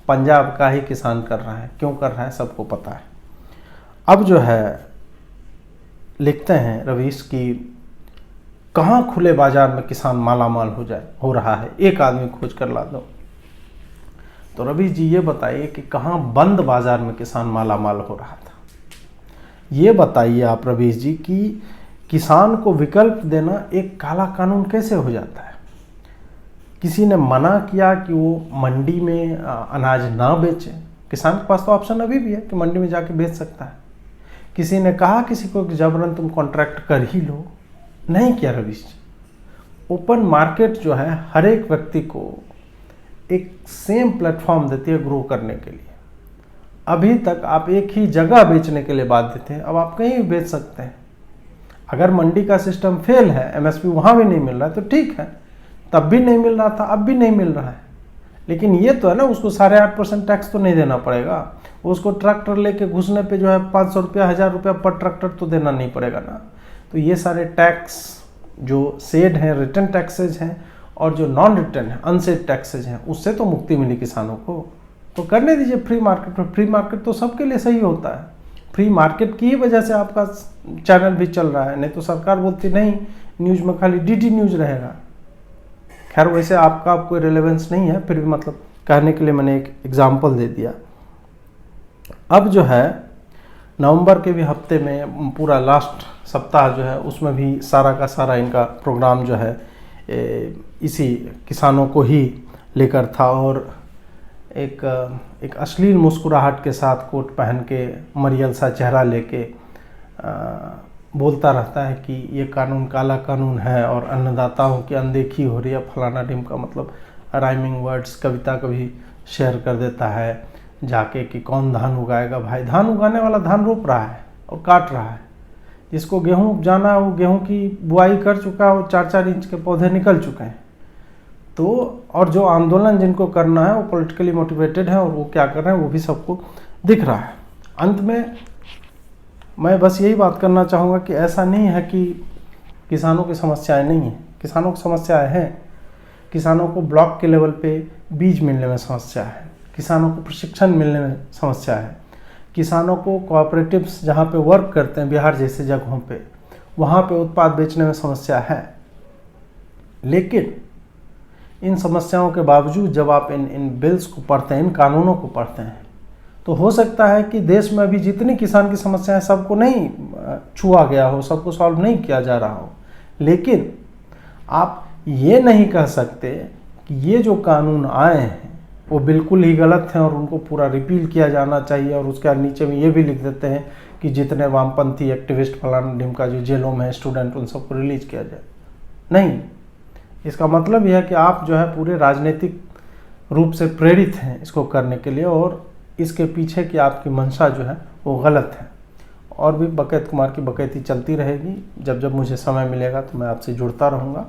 पंजाब का ही किसान कर रहा है, क्यों कर रहा है सबको पता है। अब जो है लिखते हैं रवीश की कहाँ खुले बाजार में किसान माला माल हो रहा है, एक आदमी खोज कर ला दो। तो रवीश जी ये बताइए कि कहाँ बंद बाजार में किसान माला माल हो रहा था। ये बताइए आप रवीश जी कि किसान को विकल्प देना एक काला कानून कैसे हो जाता है? किसी ने मना किया कि वो मंडी में अनाज ना बेचे, किसान के पास तो ऑप्शन अभी भी है कि मंडी में जाके बेच सकता है। किसी ने कहा किसी को कि जबरन तुम कॉन्ट्रैक्ट कर ही लो, नहीं किया रवीश जी। ओपन मार्केट जो है हर एक व्यक्ति को एक सेम प्लेटफॉर्म देती है ग्रो करने के लिए। अभी तक आप एक ही जगह बेचने के लिए बाध्य थे, अब आप कहीं भी बेच सकते हैं। अगर मंडी का सिस्टम फेल है, एमएसपी वहाँ भी नहीं मिल रहा है तो ठीक है, तब भी नहीं मिल रहा था, अब भी नहीं मिल रहा है। लेकिन ये तो है ना, उसको 8.5% टैक्स तो नहीं देना पड़ेगा, उसको ट्रैक्टर लेके घुसने पे जो है 500 रुपया 1000 रुपया पर ट्रैक्टर तो देना नहीं पड़ेगा ना। तो ये सारे टैक्स जो सेड हैं, रिटर्न टैक्सेज हैं, और जो नॉन रिटर्न है अनसेड टैक्सेज हैं, उससे तो मुक्ति मिली किसानों को। तो करने दीजिए फ्री मार्केट में। फ्री मार्केट तो सबके लिए सही होता है। फ्री मार्केट की वजह से आपका चैनल भी चल रहा है, नहीं तो सरकार बोलती नहीं न्यूज़ में खाली डीडी न्यूज़ रहेगा। खैर वैसे आपका कोई रिलेवेंस नहीं है, फिर भी मतलब कहने के लिए मैंने एक एग्जाम्पल दे दिया। अब जो है नवंबर के भी हफ्ते में पूरा लास्ट सप्ताह जो है उसमें भी सारा का सारा इनका प्रोग्राम जो है इसी किसानों को ही लेकर था। और एक अश्लील मुस्कुराहट के साथ कोट पहन के मरियल सा चेहरा लेके बोलता रहता है कि ये कानून काला कानून है और अन्नदाताओं की अनदेखी हो रही है, फलाना ढिमका, मतलब राइमिंग वर्ड्स कविता कभी शेयर कर देता है जाके कि कौन धान उगाएगा। भाई धान उगाने वाला धान रोप रहा है और काट रहा है, जिसको गेहूँ उपजाना है वो गेहूँ की बुआई कर चुका है और 4-4 इंच के पौधे निकल चुके हैं। तो और जो आंदोलन जिनको करना है वो पॉलिटिकली मोटिवेटेड है और वो क्या कर रहे हैं वो भी सबको दिख रहा है। अंत में मैं बस यही बात करना चाहूँगा कि ऐसा नहीं है कि किसानों की समस्याएं नहीं हैं, किसानों की समस्याएं हैं। किसानों को ब्लॉक के लेवल पे बीज मिलने में समस्या है, किसानों को प्रशिक्षण मिलने में समस्या है, किसानों को कोऑपरेटिव्स जहाँ पे वर्क करते हैं बिहार जैसे जगहों पे, वहाँ पे उत्पाद बेचने में समस्या है। लेकिन इन समस्याओं के बावजूद जब आप इन बिल्स को पढ़ते हैं, इन कानूनों को पढ़ते हैं, तो हो सकता है कि देश में अभी जितनी किसान की समस्याएं सबको नहीं छुआ गया हो, सबको सॉल्व नहीं किया जा रहा हो। लेकिन आप ये नहीं कह सकते कि ये जो कानून आए हैं वो बिल्कुल ही गलत हैं और उनको पूरा रिपील किया जाना चाहिए, और उसके नीचे में ये भी लिख देते हैं कि जितने वामपंथी एक्टिविस्ट फलाना ढिमका जो जेलों में है स्टूडेंट, उन सबको रिलीज किया जाए। नहीं, इसका मतलब यह है कि आप जो है पूरे राजनीतिक रूप से प्रेरित हैं इसको करने के लिए, और इसके पीछे की आपकी मंशा जो है वो गलत है। और भी बकैत कुमार की बकैती चलती रहेगी, जब जब मुझे समय मिलेगा तो मैं आपसे जुड़ता रहूँगा।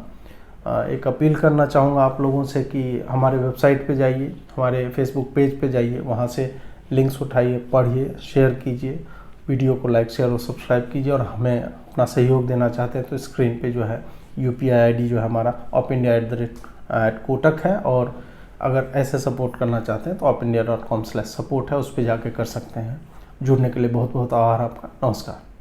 एक अपील करना चाहूँगा आप लोगों से कि हमारे वेबसाइट पे जाइए, हमारे फेसबुक पेज पे जाइए, वहाँ से लिंक्स उठाइए, पढ़िए, शेयर कीजिए, वीडियो को लाइक शेयर और सब्सक्राइब कीजिए। और हमें अपना सहयोग देना चाहते हैं तो स्क्रीन पे जो है UPI ID जो है हमारा opindia@kotak है, और अगर ऐसे सपोर्ट करना चाहते हैं तो opindia.com/support है, उस पर जाके कर सकते हैं। जुड़ने के लिए बहुत बहुत आभार आपका। नमस्कार।